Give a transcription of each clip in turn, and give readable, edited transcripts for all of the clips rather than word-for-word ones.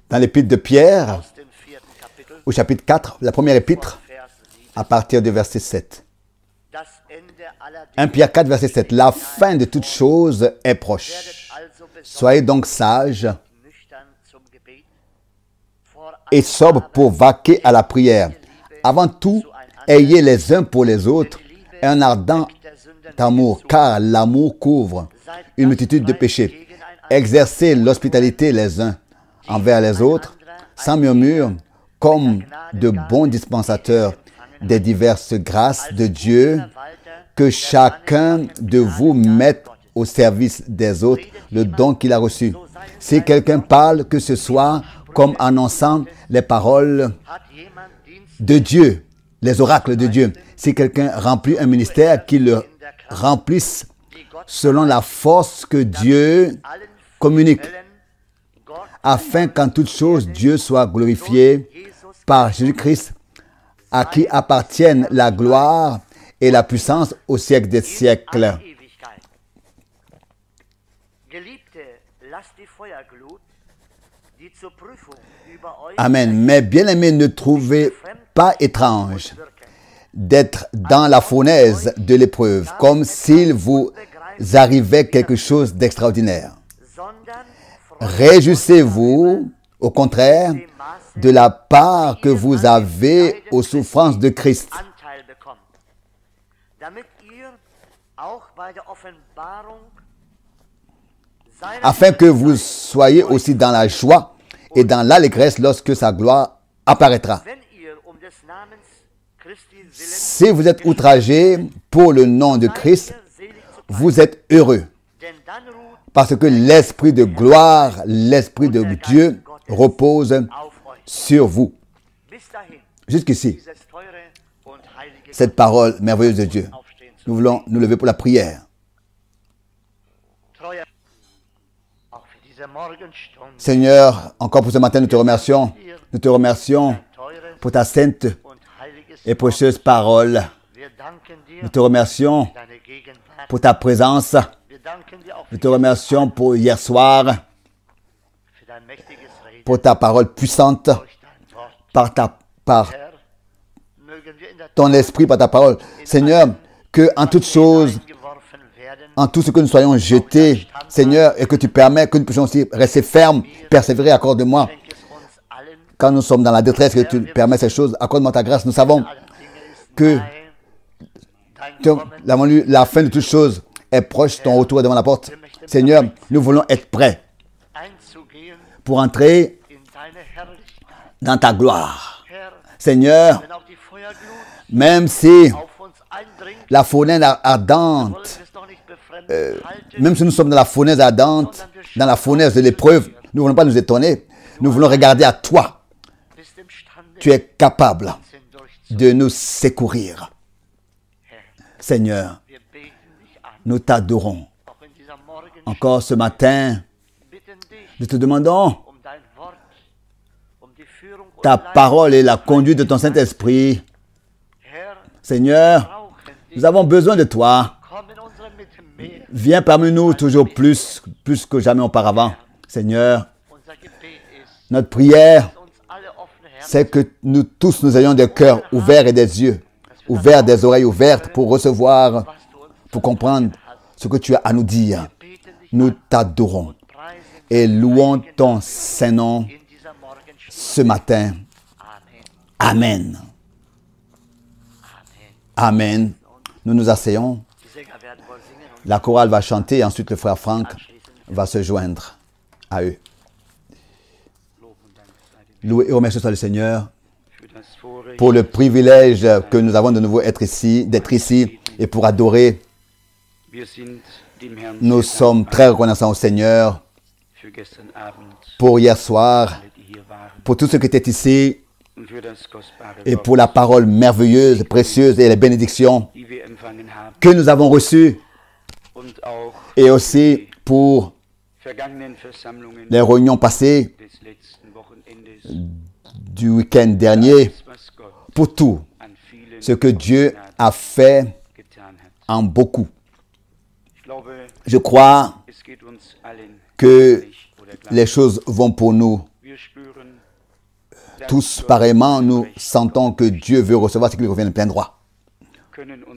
dans l'épître de Pierre, au chapitre 4, la première épître, à partir du verset 7. 1 Pierre 4, verset 7. La fin de toute chose est proche. Soyez donc sages et sobres pour vaquer à la prière. Avant tout, ayez les uns pour les autres un ardent amour, car l'amour couvre une multitude de péchés. Exercez l'hospitalité les uns envers les autres, sans murmure, comme de bons dispensateurs des diverses grâces de Dieu, que chacun de vous mette au service des autres le don qu'il a reçu. Si quelqu'un parle, que ce soit comme annonçant les paroles de Dieu, les oracles de Dieu. Si quelqu'un remplit un ministère, qu'il le remplisse selon la force que Dieu communique, afin qu'en toute chose Dieu soit glorifié par Jésus-Christ, à qui appartiennent la gloire et la puissance au siècle des siècles. Amen. Mais bien-aimés, ne trouvez pas étrange d'être dans la fournaise de l'épreuve, comme s'il vous arrivait quelque chose d'extraordinaire. Réjouissez-vous, au contraire, de la part que vous avez aux souffrances de Christ, afin que vous soyez aussi dans la joie et dans l'allégresse lorsque sa gloire apparaîtra. Si vous êtes outragés pour le nom de Christ, vous êtes heureux, parce que l'Esprit de gloire, l'Esprit de Dieu repose sur vous. Jusqu'ici, cette parole merveilleuse de Dieu. Nous voulons nous lever pour la prière. Seigneur, encore pour ce matin, nous te remercions. Nous te remercions pour ta sainte et précieuse parole. Nous te remercions pour ta présence. Nous te remercions pour hier soir, pour ta parole puissante, par ton esprit, par ta parole. Seigneur, que en toutes choses, en tout ce que nous soyons jetés, Seigneur, et que tu permets que nous puissions aussi rester fermes, persévérer, accorde-moi. Quand nous sommes dans la détresse, que tu permets ces choses, accorde-moi ta grâce. Nous savons que la fin de toutes choses est proche, ton retour est devant la porte. Seigneur, nous voulons être prêts pour entrer dans ta gloire. Seigneur, même si la fournaise ardente, même si nous sommes dans la fournaise ardente, dans la fournaise de l'épreuve, nous ne voulons pas nous étonner. Nous voulons regarder à toi. Tu es capable de nous secourir. Seigneur, nous t'adorons. Encore ce matin, nous te demandons ta parole et la conduite de ton Saint-Esprit. Seigneur, nous avons besoin de toi. Viens parmi nous toujours plus que jamais auparavant. Seigneur, notre prière, c'est que nous tous, nous ayons des cœurs ouverts et des yeux ouverts, des oreilles ouvertes pour recevoir, pour comprendre ce que tu as à nous dire. Nous t'adorons et louons ton Saint-Nom ce matin. Amen. Amen. Nous nous asseyons. La chorale va chanter et ensuite le frère Franck va se joindre à eux. Loué et remercié soit le Seigneur pour le privilège que nous avons de nouveau d'être ici et pour adorer. Nous sommes très reconnaissants au Seigneur pour hier soir, pour tout ce qui était ici et pour la parole merveilleuse, précieuse et les bénédictions que nous avons reçues et aussi pour les réunions passées du week-end dernier, pour tout ce que Dieu a fait en beaucoup. Je crois que les choses vont pour nous tous pareillement. Nous sentons que Dieu veut recevoir ce qui lui revient de plein droit.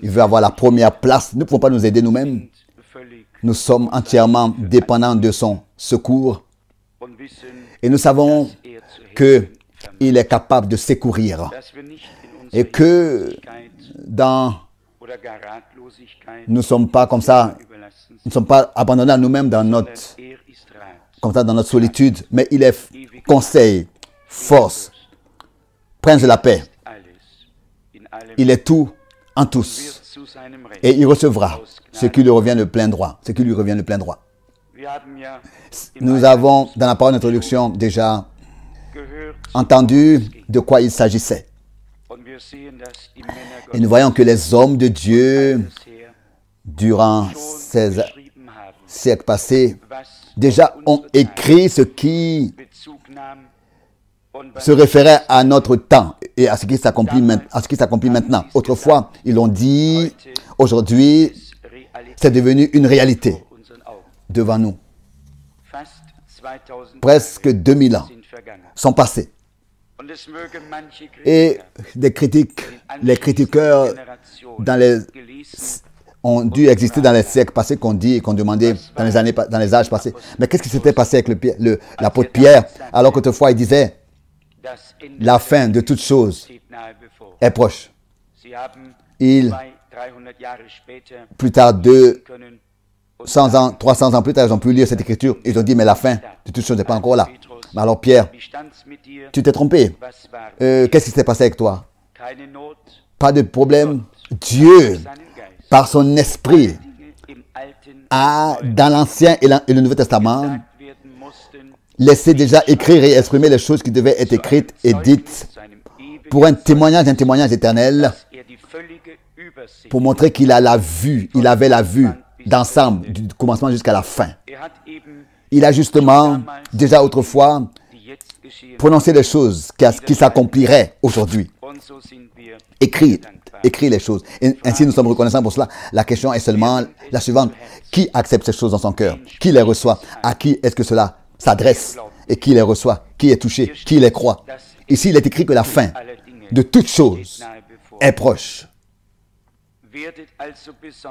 Il veut avoir la première place. Nous ne pouvons pas nous aider nous-mêmes. Nous sommes entièrement dépendants de son secours. Et nous savons qu'il est capable de secourir. Et que nous ne sommes pas comme ça, nous ne sommes pas abandonnés à nous-mêmes dans notre solitude, mais il est conseil, force, prince de la paix. Il est tout en tous. Et il recevra ce qui lui revient de plein droit. Ce qui lui revient de plein droit. Nous avons, dans la parole d'introduction, déjà entendu de quoi il s'agissait. Et nous voyons que les hommes de Dieu, durant ces siècles passés, déjà ont écrit ce qui se référait à notre temps et à ce qui s'accomplit maintenant. Autrefois, ils l'ont dit, aujourd'hui, c'est devenu une réalité devant nous. Presque 2000 ans sont passés. Et les critiqueurs ont dû exister dans les siècles passés, qu'on dit et qu'on demandait dans les âges passés. Mais qu'est-ce qui s'était passé avec l'apôtre Pierre, alors qu'autrefois il disait la fin de toutes choses est proche. Plus tard, 200 ans, 300 ans plus tard, ils ont pu lire cette écriture. Ils ont dit, mais la fin de toutes choses n'est pas encore là. Mais alors Pierre, tu t'es trompé. Qu'est-ce qui s'est passé avec toi? Pas de problème. Dieu, par son esprit, a, dans l'Ancien et le Nouveau Testament, laissé déjà écrire et exprimer les choses qui devaient être écrites et dites pour un témoignage éternel, pour montrer qu'il a la vue, il avait la vue d'ensemble, du commencement jusqu'à la fin. Il a justement, déjà autrefois, prononcé les choses qui s'accompliraient aujourd'hui. Écrit les choses. Et ainsi, nous sommes reconnaissants pour cela. La question est seulement la suivante. Qui accepte ces choses dans son cœur? Qui les reçoit? À qui est-ce que cela s'adresse? Et qui les reçoit? Qui est touché? Qui les croit? Ici, il est écrit que la fin de toutes choses est proche.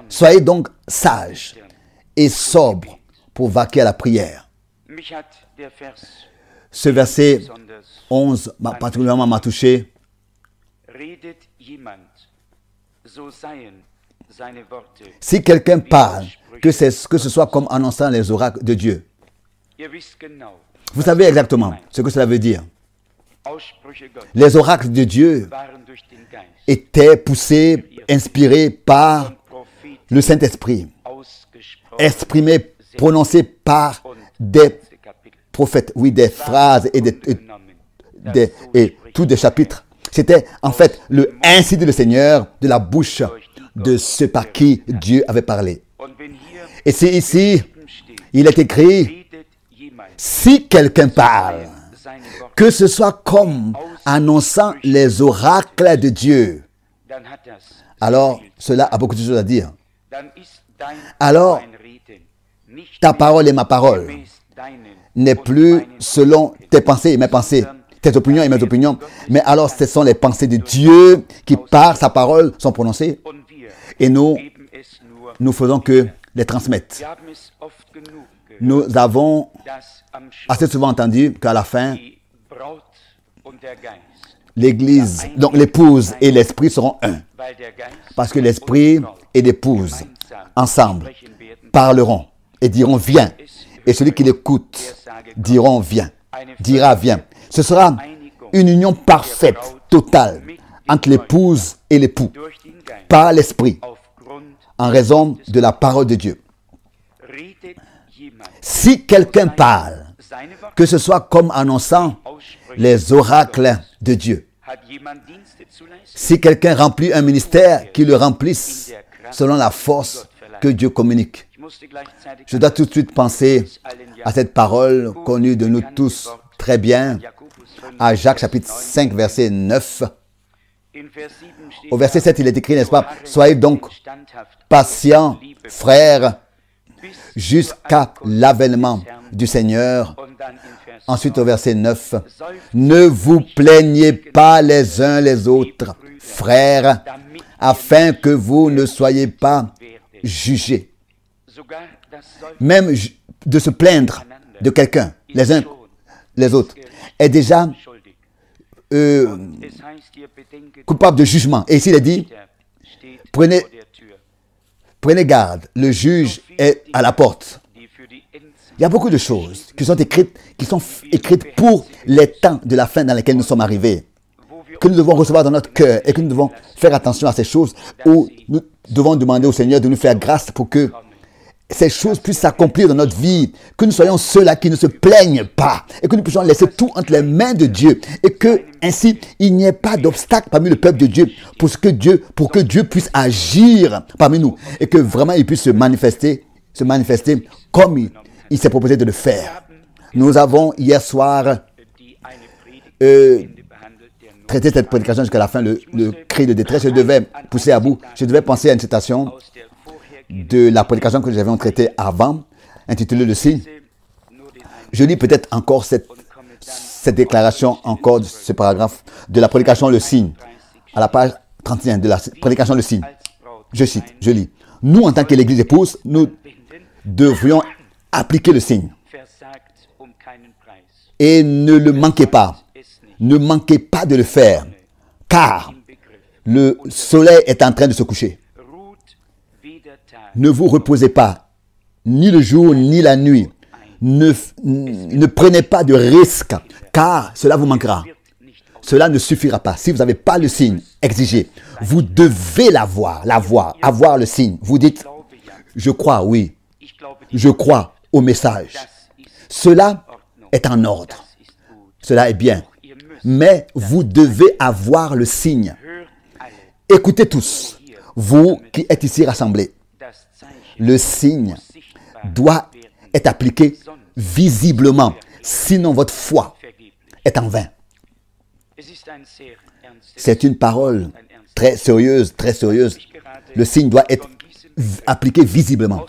Soyez donc sages et sobres pour vaquer à la prière. Ce verset 11 particulièrement m'a touché. Si quelqu'un parle, que ce soit comme annonçant les oracles de Dieu. Vous savez exactement ce que cela veut dire. Les oracles de Dieu étaient poussés, inspirés par le Saint-Esprit, exprimés, prononcés par des prophètes, oui, des phrases et tous des chapitres. C'était en fait le « ainsi dit le Seigneur » de la bouche de ceux par qui Dieu avait parlé. Et c'est ici, il est écrit, si quelqu'un parle, que ce soit comme annonçant les oracles de Dieu, alors cela a beaucoup de choses à dire. Alors, ta parole et ma parole n'est plus selon tes pensées et mes pensées, tes opinions et mes opinions, mais alors ce sont les pensées de Dieu qui par sa parole sont prononcées et nous faisons que les transmettre. Nous avons assez souvent entendu qu'à la fin, l'Église, donc l'épouse et l'Esprit seront un. Parce que l'Esprit et l'épouse, ensemble, parleront et diront « viens ». Et celui qui l'écoute dira « viens ». Ce sera une union parfaite, totale, entre l'épouse et l'époux, par l'Esprit, en raison de la parole de Dieu. Si quelqu'un parle, que ce soit comme annonçant les oracles de Dieu. Si quelqu'un remplit un ministère, qu'il le remplisse selon la force que Dieu communique. Je dois tout de suite penser à cette parole connue de nous tous très bien, à Jacques chapitre 5, verset 9. Au verset 7, il est écrit, n'est-ce pas? Soyez donc patients, frères, jusqu'à l'avènement du Seigneur. Ensuite, au verset 9, ne vous plaignez pas les uns les autres, frères, afin que vous ne soyez pas jugés. Même de se plaindre de quelqu'un, les uns les autres, est déjà coupable de jugement. Et ici, il est dit, prenez garde, le juge est à la porte. Il y a beaucoup de choses qui sont écrites pour les temps de la fin dans lesquels nous sommes arrivés, que nous devons recevoir dans notre cœur et que nous devons faire attention à ces choses où nous devons demander au Seigneur de nous faire grâce pour que ces choses puissent s'accomplir dans notre vie, que nous soyons ceux-là qui ne se plaignent pas et que nous puissions laisser tout entre les mains de Dieu et que ainsi il n'y ait pas d'obstacle parmi le peuple de Dieu pour que Dieu puisse agir parmi nous et que vraiment il puisse se manifester comme il s'est proposé de le faire. Nous avons hier soir traité cette prédication jusqu'à la fin, le cri de détresse. Je devais pousser à bout, je devais penser à une citation de la prédication que nous avions traitée avant, intitulée Le signe. Je lis peut-être encore cette déclaration, encore de ce paragraphe de la prédication Le signe, à la page 31 de la prédication Le signe. Je cite, je lis. Nous, en tant que l'Église épouse, nous devrions appliquer le signe. Et ne le manquez pas. Ne manquez pas de le faire, car le soleil est en train de se coucher. Ne vous reposez pas, ni le jour, ni la nuit. Ne prenez pas de risques, car cela vous manquera. Cela ne suffira pas. Si vous n'avez pas le signe exigé, vous devez avoir le signe. Vous dites, je crois, oui. Je crois au message. Cela est en ordre. Cela est bien. Mais vous devez avoir le signe. Écoutez tous, vous qui êtes ici rassemblés. Le signe doit être appliqué visiblement. Sinon, votre foi est en vain. C'est une parole très sérieuse, très sérieuse. Le signe doit être appliqué visiblement.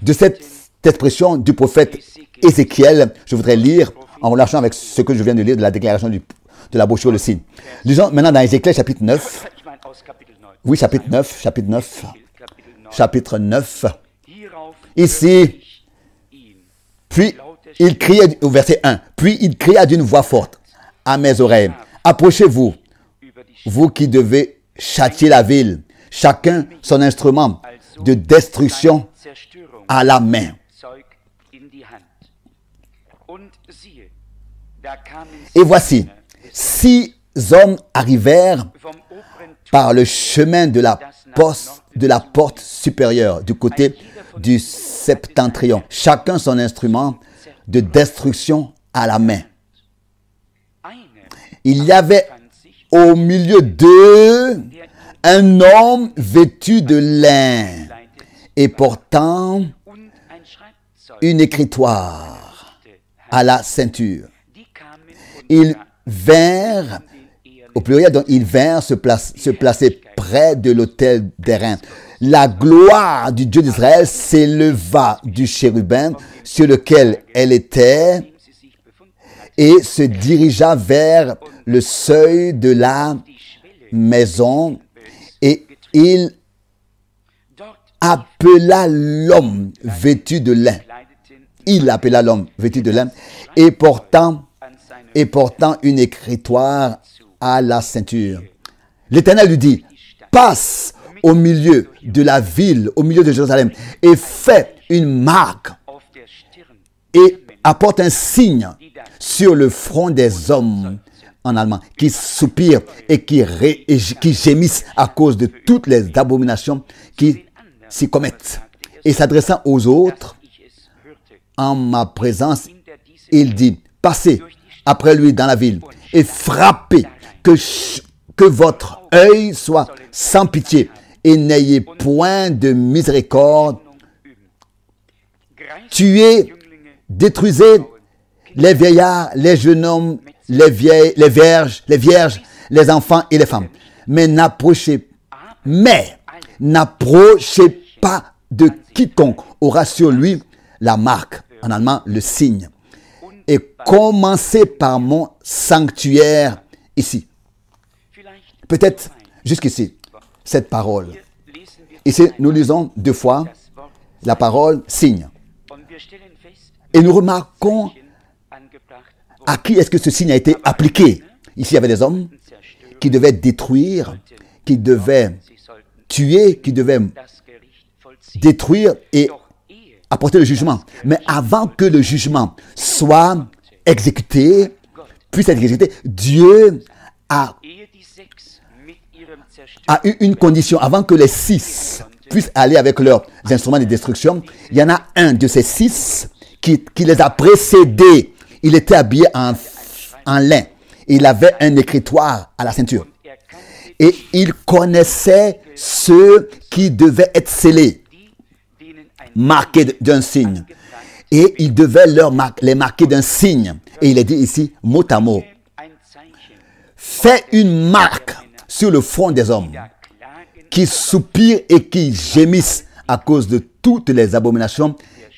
De cette expression du prophète Ézéchiel, je voudrais lire, en relâchant avec ce que je viens de lire de la déclaration de la brochure Le signe. Lisons maintenant dans Ézéchiel chapitre 9. Oui, chapitre 9. Ici, puis il criait, au verset 1, puis il cria d'une voix forte à mes oreilles, approchez-vous, vous qui devez châtier la ville, chacun son instrument de destruction à la main. Et voici, 6 hommes arrivèrent par le chemin de la porte supérieure, du côté du septentrion, chacun son instrument de destruction à la main. Il y avait au milieu d'eux un homme vêtu de lin et portant une écritoire à la ceinture. Ils vinrent, au pluriel, donc ils vinrent se placer près de l'autel d'airain. La gloire du Dieu d'Israël s'éleva du chérubin sur lequel elle était et se dirigea vers le seuil de la maison et il appela l'homme vêtu de lin. Il appela l'homme vêtu de lin et portant une écritoire à la ceinture. L'Éternel lui dit, passe au milieu de la ville, au milieu de Jérusalem, et fais une marque et apporte un signe sur le front des hommes, en allemand, qui soupirent et qui gémissent à cause de toutes les abominations qui s'y commettent. Et s'adressant aux autres, en ma présence, il dit, passez après lui dans la ville et frappez, que votre œil soit sans pitié et n'ayez point de miséricorde. Tuez, détruisez les vieillards, les jeunes hommes, les vierges, les enfants et les femmes. Mais n'approchez pas de quiconque aura sur lui la marque, en allemand le signe. Et commencez par mon sanctuaire ici. Peut-être jusqu'ici, cette parole. Ici, nous lisons 2 fois la parole signe. Et nous remarquons à qui est-ce que ce signe a été appliqué. Ici, il y avait des hommes qui devaient détruire, qui devaient tuer, qui devaient détruire et apporter le jugement. Mais avant que le jugement soit exécuté, puisse être exécuté, Dieu a eu une condition. Avant que les 6 puissent aller avec leurs instruments de destruction, il y en a un de ces 6 qui les a précédés. Il était habillé en lin. Il avait un écritoire à la ceinture. Et il connaissait ceux qui devaient être scellés, marqués d'un signe. Et il devait les marquer d'un signe. Et il est dit ici, mot à mot, fais une marque sur le front des hommes qui soupirent et qui gémissent à cause de toutes les abominations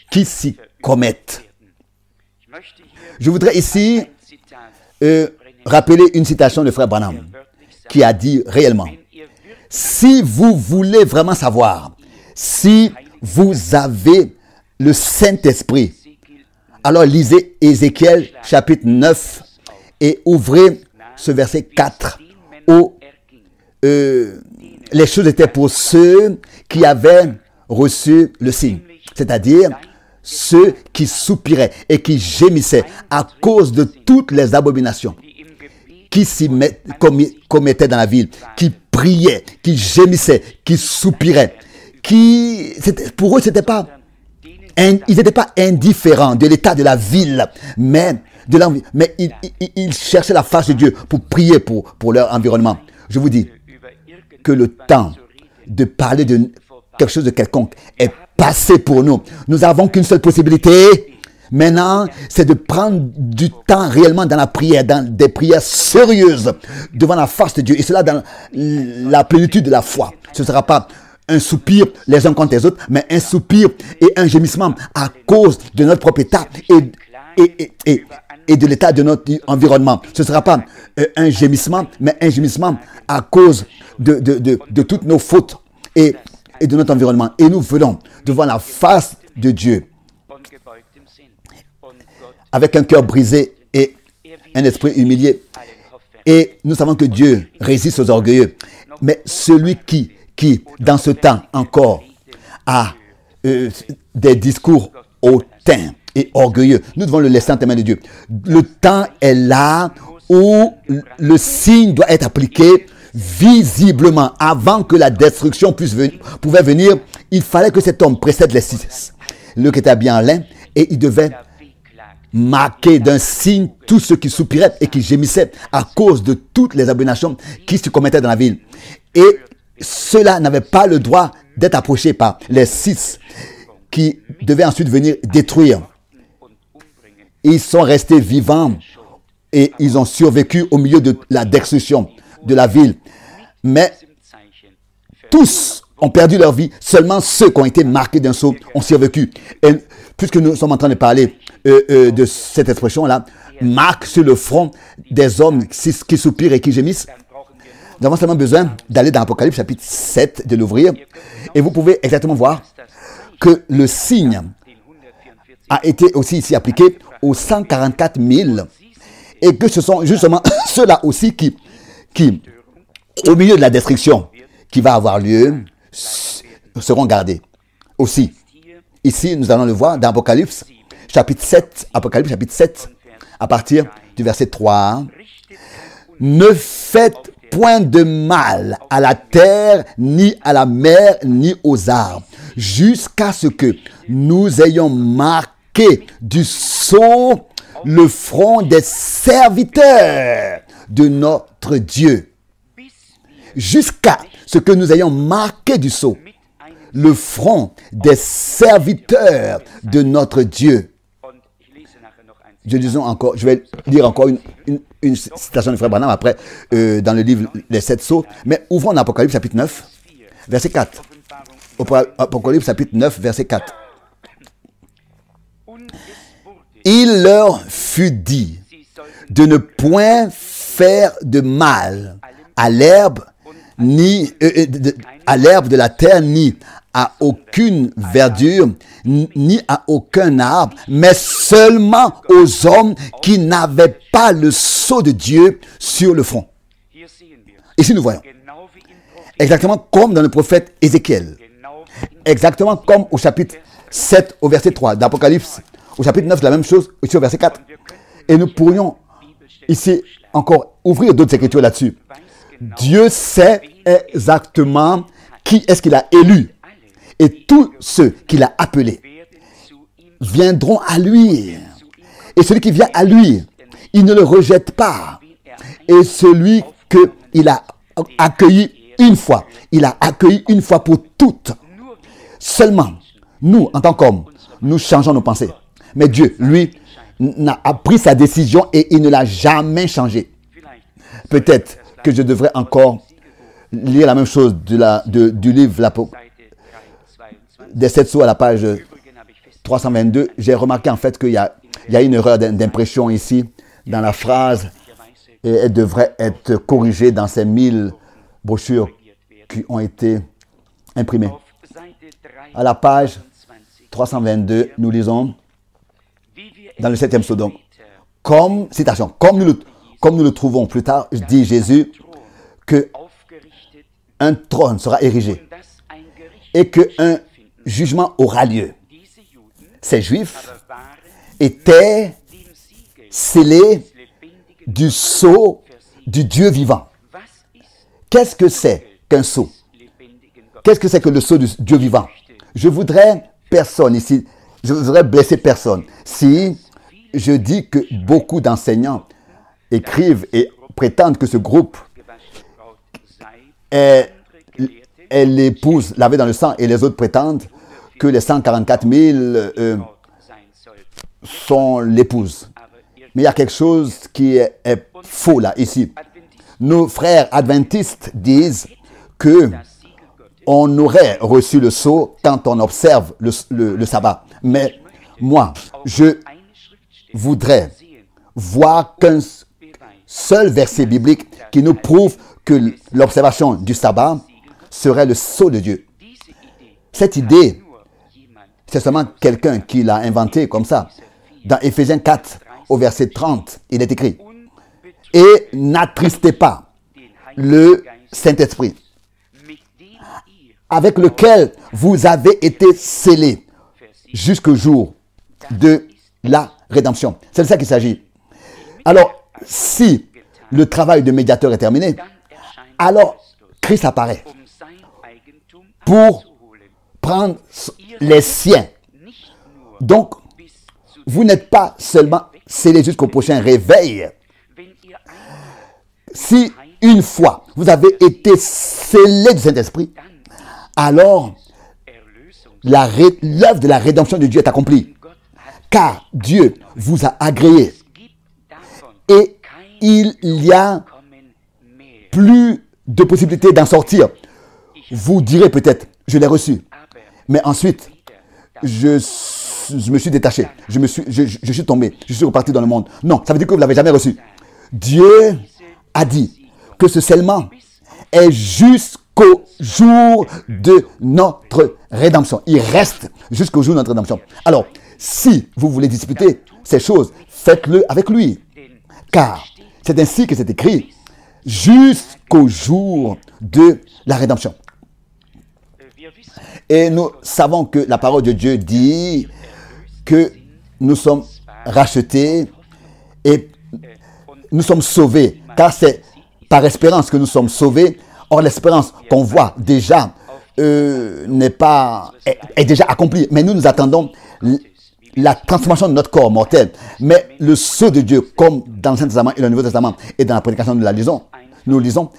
qui s'y commettent. Je voudrais ici rappeler une citation de frère Branham qui a dit réellement, si vous voulez vraiment savoir si vous avez le Saint-Esprit, alors lisez Ézéchiel chapitre 9 et ouvrez ce verset 4 où les choses étaient pour ceux qui avaient reçu le signe, c'est-à-dire ceux qui soupiraient et qui gémissaient à cause de toutes les abominations qui s'y commettaient dans la ville, qui priaient, qui gémissaient, qui soupiraient, pour eux, ils n'étaient pas indifférents de l'état de la ville, mais ils cherchaient la face de Dieu pour prier pour leur environnement. Je vous dis que le temps de parler de quelque chose de quelconque est passé pour nous. Nous n'avons qu'une seule possibilité. Maintenant, c'est de prendre du temps réellement dans la prière, dans des prières sérieuses devant la face de Dieu. Et cela dans la plénitude de la foi. Ce ne sera pas un soupir les uns contre les autres, mais un soupir et un gémissement à cause de notre propre état et de l'état de notre environnement. Ce ne sera pas un gémissement, mais un gémissement à cause de toutes nos fautes et de notre environnement. Et nous venons devant la face de Dieu avec un cœur brisé et un esprit humilié. Et nous savons que Dieu résiste aux orgueilleux. Mais celui qui dans ce temps encore, a des discours hautains et orgueilleux, nous devons le laisser entre les mains de Dieu. Le temps est là où le signe doit être appliqué visiblement. Avant que la destruction pouvait venir, il fallait que cet homme précède les 6. Le qui était habillé en lin, et il devait marquer d'un signe tous ceux qui soupiraient et qui gémissaient à cause de toutes les abominations qui se commettaient dans la ville. Et ceux-là n'avaient pas le droit d'être approchés par les 6 qui devaient ensuite venir détruire. Ils sont restés vivants et ils ont survécu au milieu de la destruction de la ville. Mais tous ont perdu leur vie. Seulement ceux qui ont été marqués d'un sceau ont survécu. Et puisque nous sommes en train de parler de cette expression-là, marque sur le front des hommes qui soupirent et qui gémissent. Nous avons seulement besoin d'aller dans Apocalypse chapitre 7, de l'ouvrir. Et vous pouvez exactement voir que le signe a été aussi ici appliqué aux 144 000. Et que ce sont justement ceux-là aussi qui, au milieu de la destruction qui va avoir lieu, seront gardés. Aussi, ici, nous allons le voir dans Apocalypse chapitre 7, Apocalypse chapitre 7, à partir du verset 3. Ne faites point de mal à la terre, ni à la mer, ni aux arbres, jusqu'à ce que nous ayons marqué du sceau le front des serviteurs de notre Dieu. Jusqu'à ce que nous ayons marqué du sceau le front des serviteurs de notre Dieu. Je vais lire encore une citation de frère Branham après dans le livre Les 7 sceaux. Mais ouvrons l'Apocalypse chapitre 9, verset 4. Apocalypse chapitre 9, verset 4. Il leur fut dit de ne point faire de mal à l'herbe, ni à l'herbe de la terre, ni à aucune verdure, ni à aucun arbre, mais seulement aux hommes qui n'avaient pas le sceau de Dieu sur le front. Ici nous voyons, exactement comme dans le prophète Ézéchiel, exactement comme au chapitre 7 au verset 3 d'Apocalypse, au chapitre 9 la même chose, ici au verset 4. Et nous pourrions ici encore ouvrir d'autres écritures là-dessus. Dieu sait exactement qui est-ce qu'il a élu. Et tous ceux qu'il a appelés viendront à lui. Et celui qui vient à lui, il ne le rejette pas. Et celui qu'il a accueilli une fois, il a accueilli une fois pour toutes. Seulement, nous, en tant qu'hommes, nous changeons nos pensées. Mais Dieu, lui, a pris sa décision et il ne l'a jamais changée. Peut-être que je devrais encore lire la même chose du livre des 7 sceaux à la page 322. J'ai remarqué en fait qu'il y a une erreur d'impression ici dans la phrase et elle devrait être corrigée dans ces 1000 brochures qui ont été imprimées. À la page 322, nous lisons dans le 7e sceau, donc, citation, comme nous le trouvons plus tard, dit Jésus, que un trône sera érigé et qu'un jugement aura lieu. Ces Juifs étaient scellés du sceau du Dieu vivant. Qu'est-ce que c'est qu'un sceau? Qu'est-ce que c'est que le sceau du Dieu vivant? Je voudrais personne ici, je voudrais blesser personne. Si je dis que beaucoup d'enseignants écrivent et prétendent que ce groupe est l'épouse lavée dans le sang et les autres prétendent que les 144 000 sont l'épouse. Mais il y a quelque chose qui est faux là, ici. Nos frères adventistes disent que on aurait reçu le sceau quand on observe le sabbat. Mais moi, je voudrais voir qu'un seul verset biblique qui nous prouve que l'observation du sabbat serait le sceau de Dieu. Cette idée, c'est seulement quelqu'un qui l'a inventée comme ça. Dans Éphésiens 4, au verset 30, il est écrit « Et n'attristez pas le Saint-Esprit, avec lequel vous avez été scellés jusqu'au jour de la rédemption. » C'est de ça qu'il s'agit. Alors, si le travail de médiateur est terminé, alors Christ apparaît pour prendre les siens. Donc, vous n'êtes pas seulement scellés jusqu'au prochain réveil. Si une fois vous avez été scellés du Saint-Esprit, alors l'œuvre de la rédemption de Dieu est accomplie. Car Dieu vous a agréé. Et il y a plus de possibilités d'en sortir. Vous direz peut-être, je l'ai reçu. Mais ensuite, je me suis détaché. Je suis tombé. Je suis reparti dans le monde. Non, ça veut dire que vous ne l'avez jamais reçu. Dieu a dit que ce scellement est jusqu'au jour de notre rédemption. Il reste jusqu'au jour de notre rédemption. Alors, si vous voulez disputer ces choses, faites-le avec lui. Car c'est ainsi que c'est écrit, jusqu'au jour de la rédemption. Et nous savons que la parole de Dieu dit que nous sommes rachetés et nous sommes sauvés. Car c'est par espérance que nous sommes sauvés. Or, l'espérance qu'on voit déjà est déjà accomplie. Mais nous attendons la transformation de notre corps mortel. Mais le sceau de Dieu, comme dans l'Ancien Testament et le Nouveau Testament et dans la prédication de nous lisons,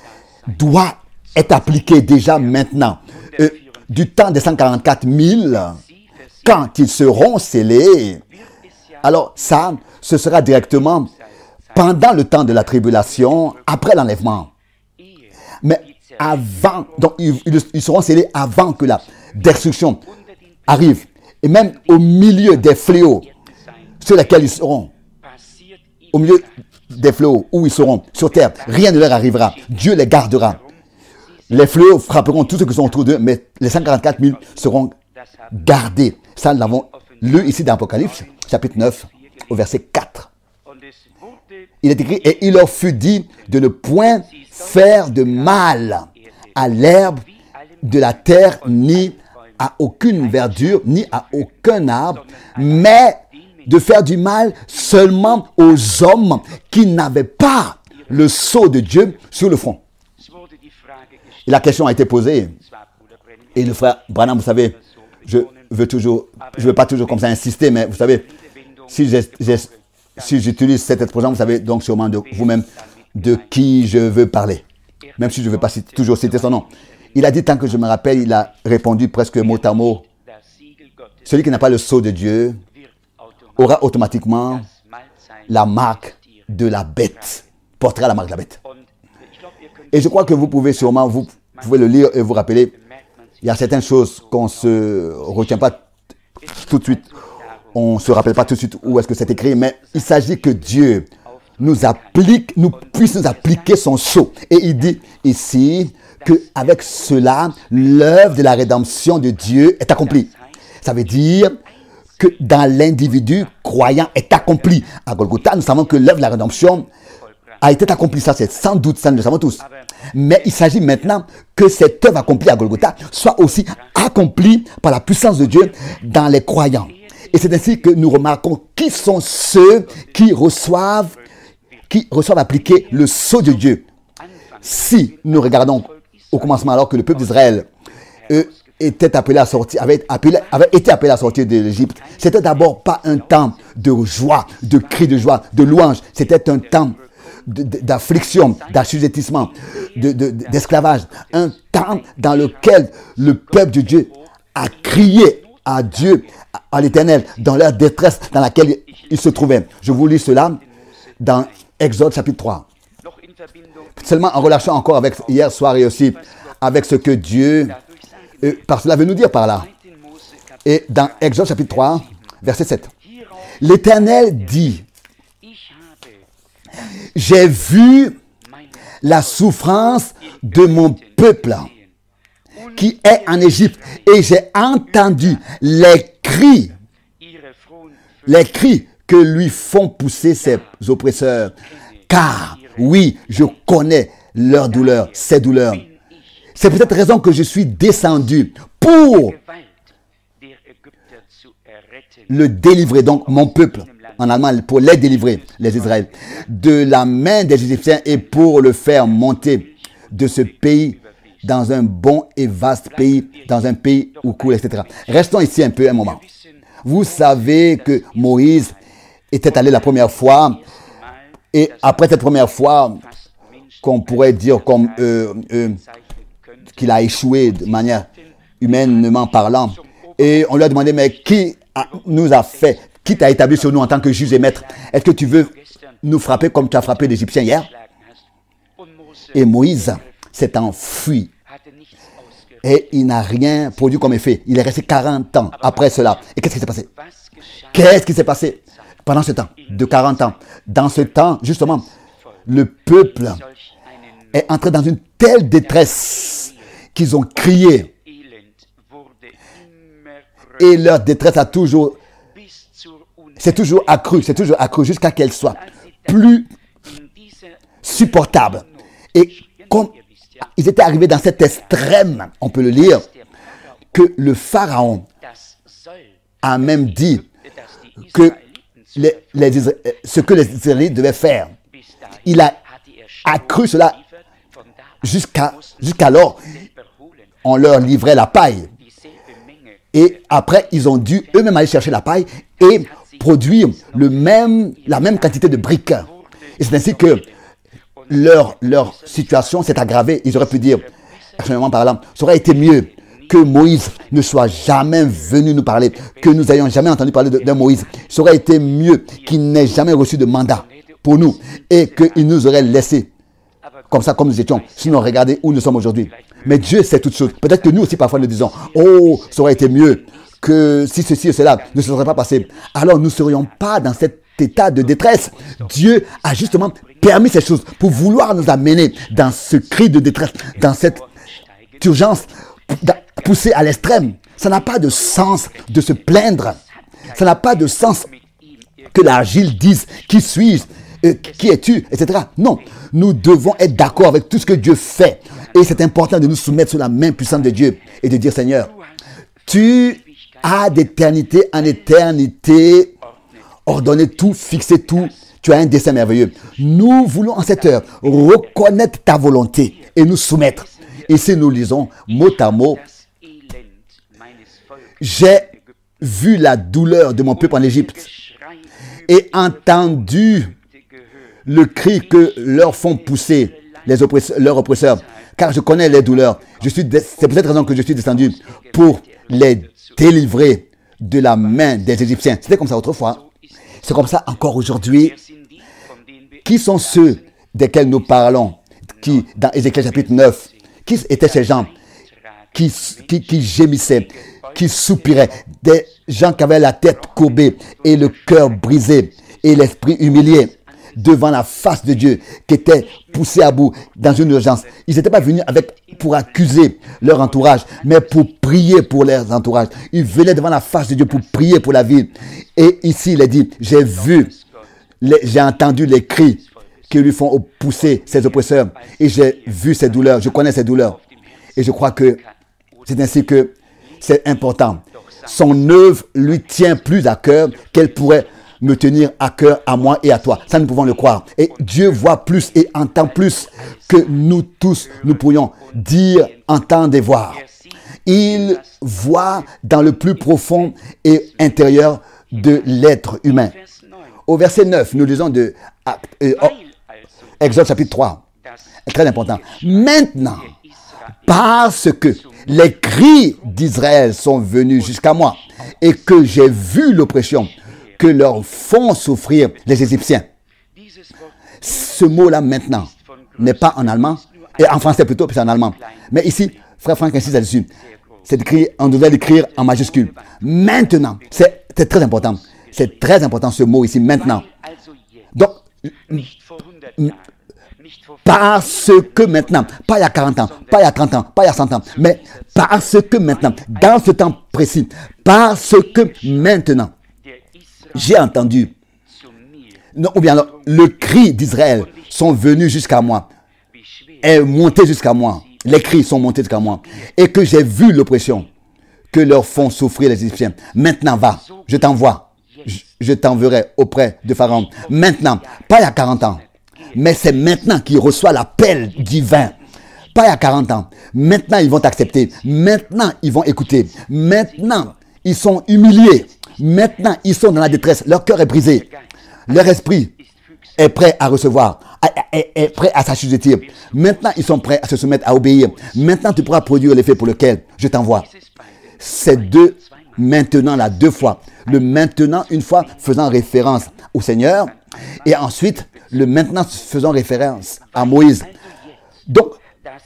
doit être appliqué déjà maintenant. Du temps des 144 000, quand ils seront scellés, alors ça, ce sera directement pendant le temps de la tribulation, après l'enlèvement. Mais avant, donc ils seront scellés avant que destruction arrive. Et même au milieu des fléaux sur lesquels ils seront, au milieu des fléaux où ils seront sur terre, rien ne leur arrivera. Dieu les gardera. Les fléaux frapperont tous ceux qui sont autour d'eux, mais les 144 000 seront gardés. Ça, nous l'avons lu ici dans Apocalypse, chapitre 9, au verset 4. Il est écrit, et il leur fut dit de ne point faire de mal à l'herbe de la terre, ni à aucune verdure, ni à aucun arbre, mais de faire du mal seulement aux hommes qui n'avaient pas le sceau de Dieu sur le front. Et la question a été posée. Et le frère Branham, vous savez, je veux pas toujours comme ça insister, mais vous savez, si j'utilise cette expression, vous savez donc sûrement de vous-même de qui je veux parler. Même si je ne veux pas toujours citer son nom. Il a dit, tant que je me rappelle, il a répondu presque mot à mot. Celui qui n'a pas le sceau de Dieu aura automatiquement la marque de la bête. Portera la marque de la bête. Et je crois que vous pouvez sûrement, vous pouvez le lire et vous rappeler. Il y a certaines choses qu'on ne se retient pas tout de suite. On ne se rappelle pas tout de suite où est-ce que c'est écrit. Mais il s'agit que Dieu puisse nous appliquer son sceau. Et il dit ici qu'avec cela, l'œuvre de la rédemption de Dieu est accomplie. Ça veut dire que dans l'individu croyant est accompli. À Golgotha, nous savons que l'œuvre de la rédemption a été accomplie. Ça, c'est sans doute, ça nous le savons tous. Mais il s'agit maintenant que cette œuvre accomplie à Golgotha soit aussi accomplie par la puissance de Dieu dans les croyants. Et c'est ainsi que nous remarquons qui sont ceux qui reçoivent appliquer le sceau de Dieu. Si nous regardons au commencement, alors que le peuple d'Israël était appelé à sortir, avait été appelé à sortir de l'Égypte, c'était d'abord pas un temps de joie, de cris de joie, de louange. C'était un temps d'affliction, d'assujettissement, d'esclavage. Un temps dans lequel le peuple de Dieu a crié à Dieu, à l'Éternel, dans leur détresse dans laquelle ils se trouvaient. Je vous lis cela dans Exode chapitre 3. Seulement en relation encore avec hier soir et aussi avec ce que Dieu par cela veut nous dire par là. Et dans Exode chapitre 3, verset 7. L'Éternel dit, j'ai vu la souffrance de mon peuple qui est en Égypte et j'ai entendu les cris que lui font pousser ses oppresseurs. Car, oui, je connais leur douleur, ses douleurs. C'est pour cette raison que je suis descendu pour le délivrer, donc mon peuple, en allemand, pour les délivrer, les Israéliens, de la main des Égyptiens et pour le faire monter de ce pays dans un bon et vaste pays, dans un pays où coule, etc. Restons ici un peu, un moment. Vous savez que Moïse était allé la première fois, et après cette première fois, qu'on pourrait dire comme qu'il a échoué de manière humainement parlant, et on lui a demandé, mais qui nous a fait, qui t'a établi sur nous en tant que juge et maître? Est-ce que tu veux nous frapper comme tu as frappé l'Égyptien hier? Et Moïse s'est enfui. Et il n'a rien produit comme effet. Il est resté 40 ans après cela. Et qu'est-ce qui s'est passé? Qu'est-ce qui s'est passé pendant ce temps de 40 ans? Dans ce temps, justement, le peuple est entré dans une telle détresse qu'ils ont crié. Et leur détresse s'est toujours accrue jusqu'à qu'elle soit plus supportable. Et comme ils étaient arrivés dans cet extrême, on peut le lire, que le Pharaon a même dit que ce que les Israélites devaient faire. Il a accru cela jusqu'alors. On leur livrait la paille. Et après, ils ont dû eux-mêmes aller chercher la paille et produire la même quantité de briques. Et c'est ainsi que leur situation s'est aggravée. Ils auraient pu dire, personnellement parlant, ça aurait été mieux que Moïse ne soit jamais venu nous parler, que nous n'ayons jamais entendu parler de Moïse. Ça aurait été mieux qu'il n'ait jamais reçu de mandat pour nous et qu'il nous aurait laissé comme ça, comme nous étions. Sinon, regardez où nous sommes aujourd'hui. Mais Dieu sait toutes choses. Peut-être que nous aussi, parfois, nous disons, oh, ça aurait été mieux que si ceci et cela ne se serait pas passé. Alors, nous ne serions pas dans cet état de détresse. Dieu a justement permis ces choses pour vouloir nous amener dans ce cri de détresse, dans cette urgence poussée à l'extrême. Ça n'a pas de sens de se plaindre. Ça n'a pas de sens que l'argile dise qui suis-je, qui es-tu, etc. Non, nous devons être d'accord avec tout ce que Dieu fait. Et c'est important de nous soumettre sous la main puissante de Dieu et de dire, Seigneur, tu as d'éternité en éternité ordonné tout, fixé tout. Tu as un dessein merveilleux. Nous voulons en cette heure reconnaître ta volonté et nous soumettre. Ici, nous lisons mot à mot. J'ai vu la douleur de mon peuple en Égypte et entendu le cri que leur font pousser leurs oppresseurs, car je connais les douleurs. C'est pour cette raison que je suis descendu pour les délivrer de la main des Égyptiens. C'était comme ça autrefois. C'est comme ça encore aujourd'hui. Qui sont ceux desquels nous parlons, qui, dans Ézéchiel chapitre 9, qui étaient ces gens qui gémissaient, qui soupiraient, des gens qui avaient la tête courbée et le cœur brisé et l'esprit humilié devant la face de Dieu, qui étaient poussés à bout dans une urgence. Ils n'étaient pas venus pour accuser leur entourage, mais pour prier pour leurs entourages. Ils venaient devant la face de Dieu pour prier pour la ville. Et ici, il est dit, j'ai entendu les cris qui lui font pousser ses oppresseurs et j'ai vu ses douleurs, je connais ses douleurs. Et je crois que c'est ainsi que c'est important. Son œuvre lui tient plus à cœur qu'elle pourrait me tenir à cœur à moi et à toi. Ça, nous pouvons le croire. Et Dieu voit plus et entend plus que nous tous, nous pourrions dire, entendre et voir. Il voit dans le plus profond et intérieur de l'être humain. Au verset 9, nous lisons de Exode chapitre 3. Très important. Maintenant, parce que les cris d'Israël sont venus jusqu'à moi et que j'ai vu l'oppression que leur font souffrir les Égyptiens. Ce mot-là, maintenant, n'est pas en allemand, et en français plutôt, puis c'est en allemand. Mais ici, frère Franck insiste là-dessus. C'est écrit, on devait l'écrire en majuscule. Maintenant, c'est très important. C'est très important ce mot ici, maintenant. Donc, parce que maintenant, pas il y a 40 ans, pas il y a 30 ans, pas il y a 100 ans, mais parce que maintenant, dans ce temps précis, parce que maintenant, j'ai entendu, non, ou bien alors, le cri d'Israël sont venus jusqu'à moi, est monté jusqu'à moi, les cris sont montés jusqu'à moi, et que j'ai vu l'oppression que leur font souffrir les Égyptiens. Maintenant, va, je t'envoie, je t'enverrai auprès de Pharaon. Maintenant, pas il y a 40 ans, mais c'est maintenant qu'il reçoit l'appel divin. Pas il y a 40 ans. Maintenant, ils vont accepter. Maintenant, ils vont écouter. Maintenant, ils sont humiliés. Maintenant, ils sont dans la détresse. Leur cœur est brisé. Leur esprit est prêt à recevoir, est prêt à s'assujettir. Maintenant, ils sont prêts à se soumettre, à obéir. Maintenant, tu pourras produire l'effet pour lequel je t'envoie. C'est deux maintenant là, deux fois. Le maintenant, une fois, faisant référence au Seigneur. Et ensuite, le maintenant faisant référence à Moïse. Donc,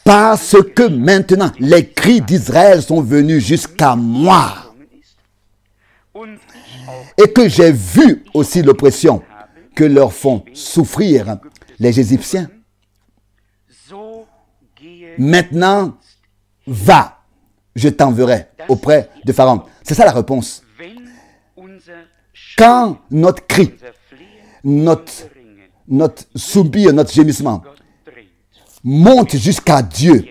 parce que maintenant, les cris d'Israël sont venus jusqu'à moi. Et que j'ai vu aussi l'oppression que leur font souffrir les Égyptiens. Maintenant, va, je t'enverrai auprès de Pharaon. C'est ça la réponse. Quand notre cri, notre soupir, notre gémissement monte jusqu'à Dieu,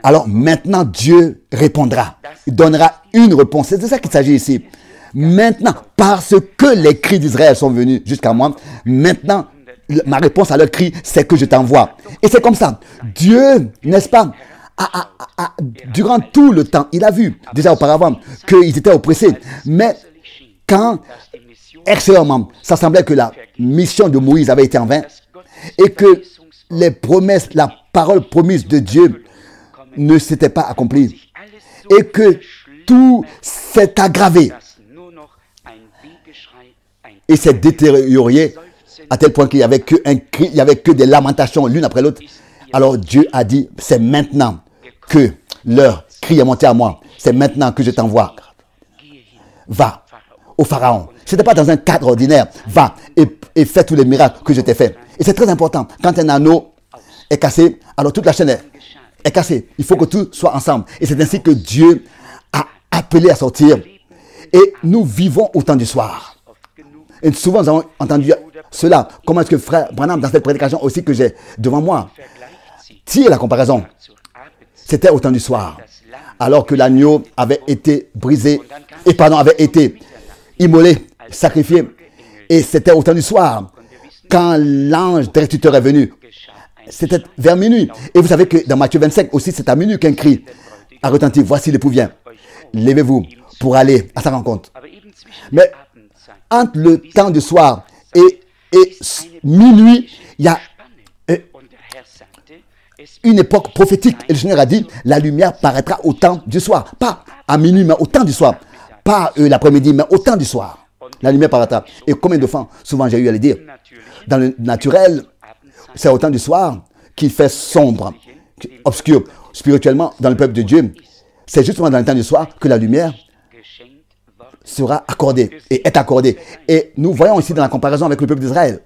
alors maintenant Dieu répondra. Il donnera une réponse. C'est de ça qu'il s'agit ici. Maintenant, parce que les cris d'Israël sont venus jusqu'à moi, maintenant, ma réponse à leur cri, c'est que je t'envoie. Et c'est comme ça. Dieu, n'est-ce pas, durant tout le temps, il a vu déjà auparavant qu'ils étaient oppressés. Mais quand, extérieurement, ça semblait que la mission de Moïse avait été en vain et que les promesses, la parole promise de Dieu ne s'était pas accomplie et que tout s'est aggravé et s'est détérioré à tel point qu'il n'y avait qu'un cri, il n'y avait que des lamentations l'une après l'autre. Alors Dieu a dit, c'est maintenant que leur cri est monté à moi. C'est maintenant que je t'envoie. Va au Pharaon. Ce n'était pas dans un cadre ordinaire. Va et fais tous les miracles que je t'ai fait. Et c'est très important. Quand un anneau est cassé, alors toute la chaîne est cassée. Il faut que tout soit ensemble. Et c'est ainsi que Dieu a appelé à sortir. Et nous vivons au temps du soir. Et souvent, nous avons entendu cela. Comment est-ce que frère Branham, dans cette prédication aussi que j'ai devant moi, tire la comparaison. C'était au temps du soir. Alors que l'agneau avait été brisé, avait été immolé, sacrifié. Et c'était au temps du soir. Quand l'ange destructeur est venu, c'était vers minuit. Et vous savez que dans Matthieu 25 aussi, c'est à minuit qu'un cri a retenti. Voici l'époux vient. Levez-vous pour aller à sa rencontre. Mais entre le temps du soir et minuit, il y a une époque prophétique. Et le Seigneur a dit, la lumière paraîtra au temps du soir. Pas à minuit, mais au temps du soir. Pas l'après-midi, mais au temps du soir. La lumière paraîtra. Et combien de fois, souvent j'ai eu à le dire, dans le naturel, c'est au temps du soir qu'il fait sombre, obscur. Spirituellement, dans le peuple de Dieu, c'est justement dans le temps du soir que la lumière sera accordée et est accordée. Et nous voyons ici dans la comparaison avec le peuple d'Israël,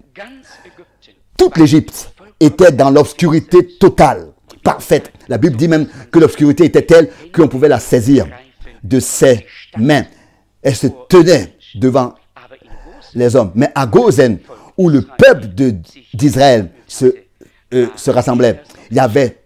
toute l'Égypte était dans l'obscurité totale, parfaite. La Bible dit même que l'obscurité était telle qu'on pouvait la saisir de ses mains. Elle se tenait devant les hommes. Mais à Gozen, où le peuple d'Israël se rassemblait, il y avait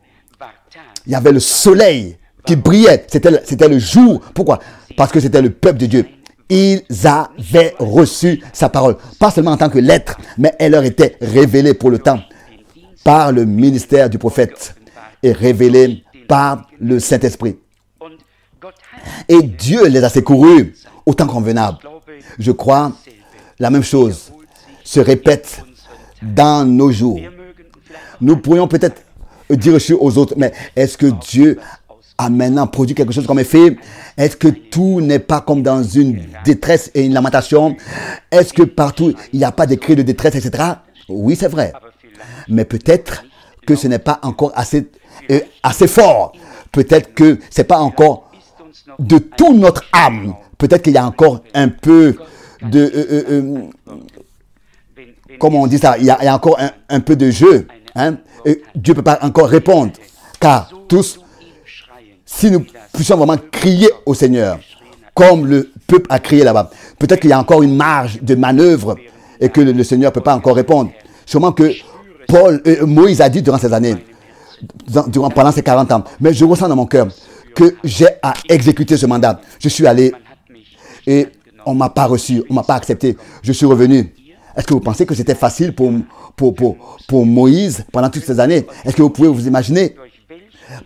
le soleil qui brillait. C'était le jour. Pourquoi? Parce que c'était le peuple de Dieu. Ils avaient reçu sa parole. Pas seulement en tant que lettre, mais elle leur était révélée pour le temps par le ministère du prophète et révélée par le Saint-Esprit. Et Dieu les a secourus au temps convenable. Je crois la même chose se répète dans nos jours. Nous pourrions peut-être dire aux autres, mais est-ce que Dieu a maintenant produit quelque chose comme effet? Est-ce que tout n'est pas comme dans une détresse et une lamentation? Est-ce que partout, il n'y a pas des cris de détresse, etc.? Oui, c'est vrai. Mais peut-être que ce n'est pas encore assez fort. Peut-être que ce n'est pas encore de toute notre âme. Peut-être qu'il y a encore un peu de... comment on dit ça? Il y a encore un peu de jeu. Hein? Dieu ne peut pas encore répondre. Car tous, si nous puissions vraiment crier au Seigneur, comme le peuple a crié là-bas, peut-être qu'il y a encore une marge de manœuvre et que le Seigneur ne peut pas encore répondre. Sûrement que Moïse a dit durant ces années, pendant ces 40 ans, mais je ressens dans mon cœur que j'ai à exécuter ce mandat. Je suis allé et on ne m'a pas reçu, on ne m'a pas accepté. Je suis revenu. Est-ce que vous pensez que c'était facile pour Moïse pendant toutes ces années? Est-ce que vous pouvez vous imaginer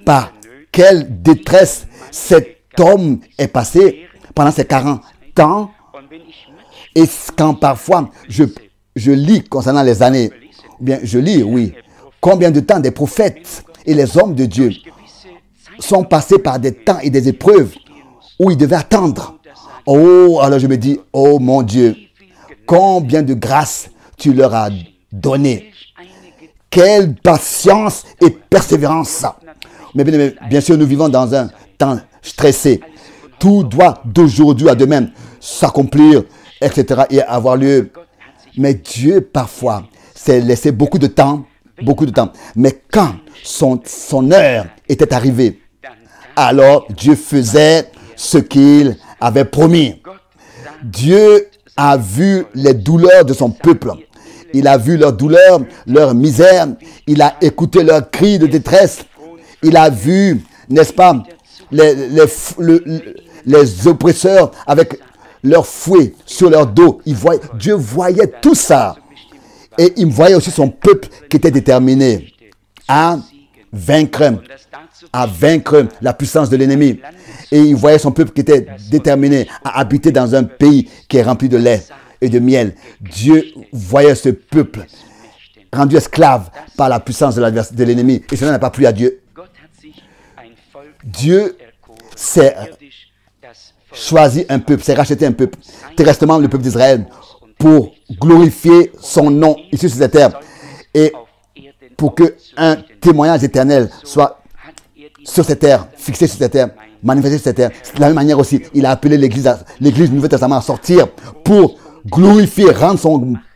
par quelle détresse cet homme est passé pendant ces 40 ans? Et quand parfois je lis concernant les années, ou bien je lis, oui, combien de temps des prophètes et les hommes de Dieu sont passés par des temps et des épreuves où ils devaient attendre. Oh, alors je me dis, oh mon Dieu, combien de grâce tu leur as donné. Quelle patience et persévérance. Mais bien sûr, nous vivons dans un temps stressé. Tout doit d'aujourd'hui à demain s'accomplir, etc. et avoir lieu. Mais Dieu, parfois, s'est laissé beaucoup de temps. Mais quand son heure était arrivée, alors Dieu faisait ce qu'il avait promis. Dieu a vu les douleurs de son peuple. Il a vu leurs douleurs, leur misère. Il a écouté leurs cris de détresse. Il a vu, n'est-ce pas, les oppresseurs avec leurs fouets sur leur dos. Dieu voyait tout ça. Et il voyait aussi son peuple qui était déterminé à vaincre la puissance de l'ennemi. Et il voyait son peuple qui était déterminé à habiter dans un pays qui est rempli de lait et de miel. Dieu voyait ce peuple rendu esclave par la puissance de l'ennemi. Et cela n'a pas plu à Dieu. Dieu s'est choisi un peuple, s'est racheté un peuple. Terresтрement, le peuple d'Israël, pour glorifier son nom ici sur cette terre et pour qu'un témoignage éternel soit sur cette terre, fixé sur cette terre, manifesté sur cette terre. De la même manière aussi, il a appelé l'Église du Nouveau Testament à sortir pour glorifier, rendre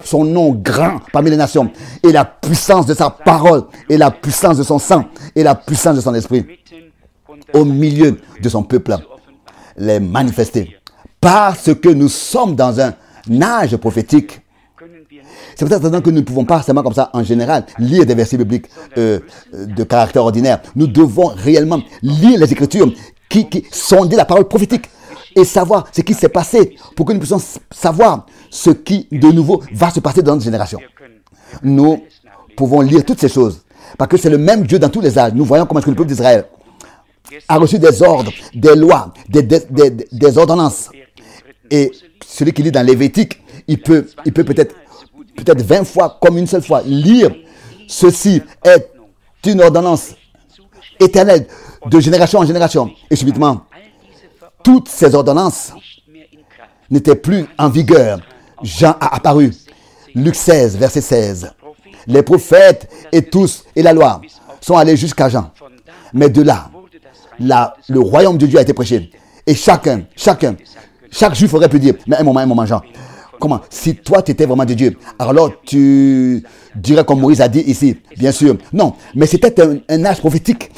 son nom grand parmi les nations, et la puissance de sa parole, et la puissance de son sang, et la puissance de son esprit au milieu de son peuple, les manifester. Parce que nous sommes dans un âge prophétique. C'est pour ça que nous ne pouvons pas seulement comme ça, en général, lire des versets bibliques de caractère ordinaire. Nous devons réellement lire les Écritures qui sondent la parole prophétique et savoir ce qui s'est passé pour que nous puissions savoir ce qui, de nouveau, va se passer dans notre génération. Nous pouvons lire toutes ces choses parce que c'est le même Dieu dans tous les âges. Nous voyons comment est-ce que le peuple d'Israël a reçu des ordres, des lois, des ordonnances. Et celui qui lit dans Lévitique, il peut peut-être 20 fois comme une seule fois lire ceci est une ordonnance éternelle de génération en génération. Et subitement, toutes ces ordonnances n'étaient plus en vigueur. Jean a apparu. Luc 16, verset 16. Les prophètes et tous et la loi sont allés jusqu'à Jean. Mais de là, le royaume de Dieu a été prêché. Et chaque juif aurait pu dire, mais un moment, Jean. Comment? Si toi, tu étais vraiment de Dieu, alors tu dirais comme Moïse a dit ici, bien sûr. Non, mais c'était un âge prophétique.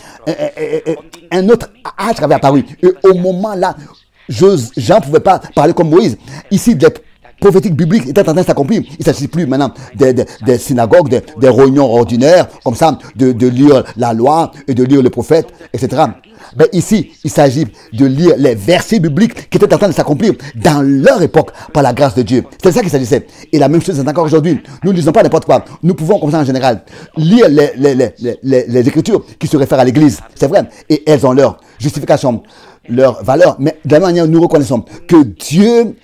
Un autre âge avait apparu. Et au moment là, Jean ne pouvait pas parler comme Moïse. Ici, des prophétiques bibliques étaient en train de s'accomplir. Il ne s'agit plus maintenant des synagogues, des réunions ordinaires, comme ça, de lire la loi et de lire le prophète, etc. Mais ici, il s'agit de lire les versets bibliques qui étaient en train de s'accomplir dans leur époque par la grâce de Dieu. C'est ça qu'il s'agissait. Et la même chose est encore aujourd'hui. Nous ne lisons pas n'importe quoi. Nous pouvons, comme ça en général, lire les Écritures qui se réfèrent à l'Église. C'est vrai. Et elles ont leur justification, leur valeur. Mais de la même manière, nous reconnaissons que Dieu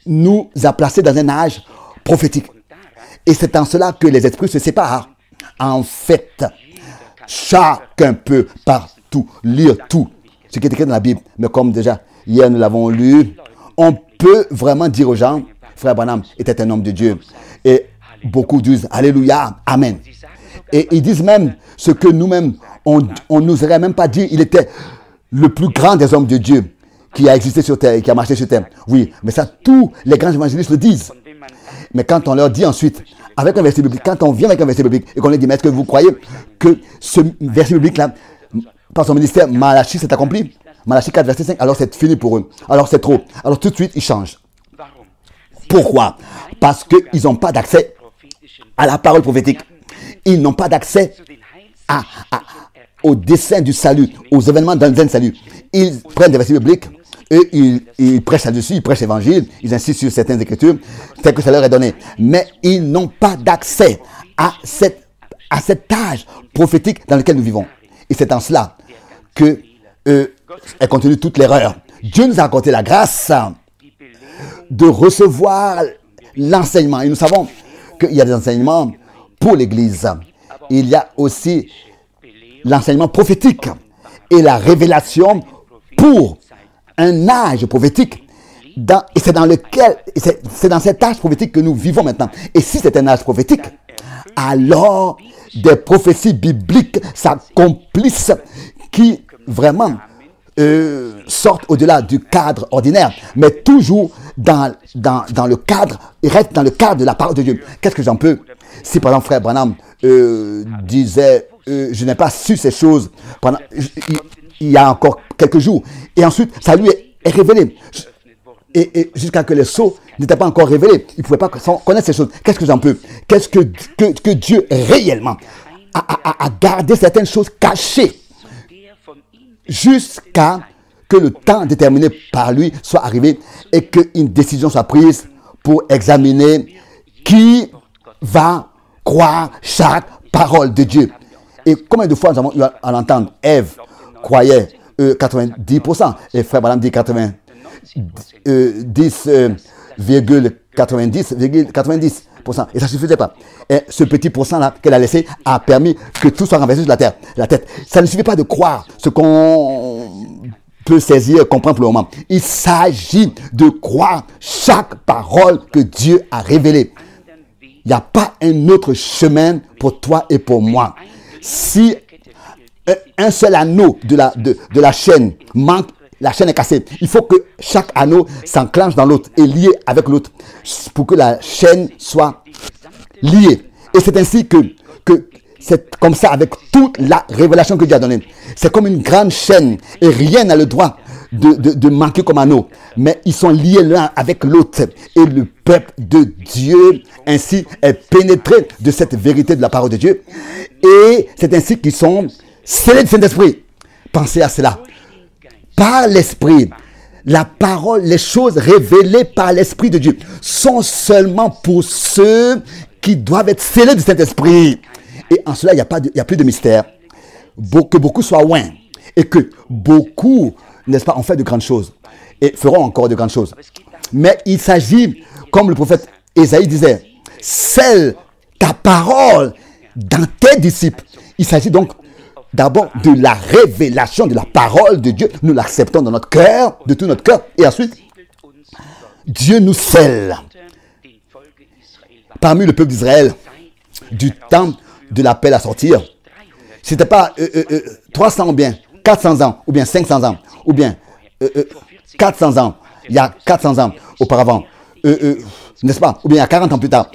nous a placés dans un âge prophétique. Et c'est en cela que les esprits se séparent. En fait, chacun peut partout lire tout ce qui est écrit dans la Bible. Mais comme déjà hier nous l'avons lu, on peut vraiment dire aux gens, frère Branham était un homme de Dieu. Et beaucoup disent Alléluia, Amen. Et ils disent même ce que nous-mêmes, on n'oserait même pas dire, il était le plus grand des hommes de Dieu qui a existé sur terre et qui a marché sur terre. Oui, mais ça, tous les grands évangélistes le disent. Mais quand on leur dit ensuite, avec un verset biblique, quand on vient avec un verset biblique et qu'on leur dit, mais est-ce que vous croyez que ce verset biblique-là, par son ministère, Malachie s'est accompli? Malachie 4, verset 5, alors c'est fini pour eux. Alors c'est trop. Alors tout de suite, ils changent. Pourquoi? Parce qu'ils n'ont pas d'accès à la parole prophétique. Ils n'ont pas d'accès au dessein du salut, aux événements d'un salut. Ils prennent des versets bibliques et ils prêchent là-dessus, ils prêchent l'évangile, ils insistent sur certaines écritures, c'est que ça leur est donné. Mais ils n'ont pas d'accès à cet âge prophétique dans lequel nous vivons. Et c'est en cela que elle continue toute l'erreur. Dieu nous a accordé la grâce de recevoir l'enseignement. Et nous savons qu'il y a des enseignements pour l'Église. Il y a aussi l'enseignement prophétique et la révélation pour un âge prophétique. Et c'est dans cet âge prophétique que nous vivons maintenant. Et si c'est un âge prophétique, alors des prophéties bibliques s'accomplissent qui vraiment sortent au-delà du cadre ordinaire, mais toujours dans le cadre, ils restent dans le cadre de la parole de Dieu. Qu'est-ce que j'en peux? Si par exemple frère Branham disait je n'ai pas su ces choses pendant il y a encore quelques jours, et ensuite ça lui est révélé, et jusqu'à que les sceaux n'étaient pas encore révélés, il ne pouvait pas connaître ces choses. Qu'est-ce que j'en peux? Qu'est-ce que Dieu réellement a gardé certaines choses cachées jusqu'à que le temps déterminé par lui soit arrivé et qu'une décision soit prise pour examiner qui va croire chaque parole de Dieu. Et combien de fois nous avons eu à l'entendre? Ève croyait 90%, et frère Branham dit 90,90%. Et ça ne suffisait pas. Et ce petit pourcent-là qu'elle a laissé a permis que tout soit renversé sur la tête. Ça ne suffit pas de croire ce qu'on peut saisir, comprendre pour le moment. Il s'agit de croire chaque parole que Dieu a révélée. Il n'y a pas un autre chemin pour toi et pour moi. Si un seul anneau de la chaîne manque, la chaîne est cassée. Il faut que chaque anneau s'enclenche dans l'autre et lié avec l'autre pour que la chaîne soit liée. Et c'est ainsi que c'est comme ça avec toute la révélation que Dieu a donnée. C'est comme une grande chaîne et rien n'a le droit de manquer comme anneau. Mais ils sont liés l'un avec l'autre. Et le peuple de Dieu ainsi est pénétré de cette vérité de la parole de Dieu. Et c'est ainsi qu'ils sont scellés du Saint-Esprit. Pensez à cela. Par l'Esprit, la parole, les choses révélées par l'Esprit de Dieu sont seulement pour ceux qui doivent être scellés du Saint-Esprit. Et en cela, il n'y a plus de mystère. Que beaucoup soient loin. Et que beaucoup, n'est-ce pas, ont fait de grandes choses. Et feront encore de grandes choses. Mais il s'agit, comme le prophète Ésaïe disait, scelle ta parole dans tes disciples. Il s'agit donc d'abord de la révélation de la parole de Dieu. Nous l'acceptons dans notre cœur, de tout notre cœur. Et ensuite, Dieu nous scelle. Parmi le peuple d'Israël, du temps de l'appel à sortir, ce n'était pas 300 ou bien 400 ans, ou bien 500 ans, ou bien 400 ans, il y a 400 ans auparavant, n'est-ce pas? Ou bien il y a 40 ans plus tard,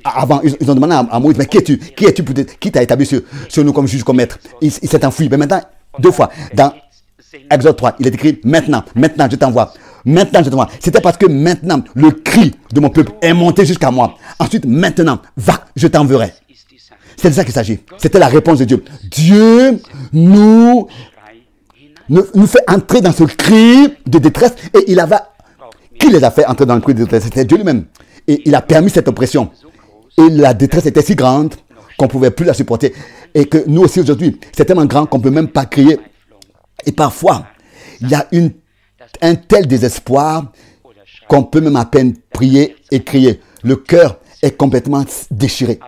avant, ils ont demandé à Moïse, mais qui es-tu? Qui t'a établi sur nous comme juge, comme maître? Il s'est enfui. Mais maintenant, deux fois, dans Exode 3, il est écrit, maintenant je t'envoie. Maintenant je t'envoie. C'était parce que maintenant, le cri de mon peuple est monté jusqu'à moi. Ensuite, maintenant, va, je t'enverrai. C'est de ça qu'il s'agit. C'était la réponse de Dieu. Dieu nous fait entrer dans ce cri de détresse et qui les a fait entrer dans le cri de détresse? C'était Dieu lui-même. Et il a permis cette oppression. Et la détresse était si grande qu'on ne pouvait plus la supporter. Et que nous aussi aujourd'hui, c'est tellement grand qu'on ne peut même pas crier. Et parfois, il y a un tel désespoir qu'on peut même à peine prier et crier. Le cœur est complètement déchiré.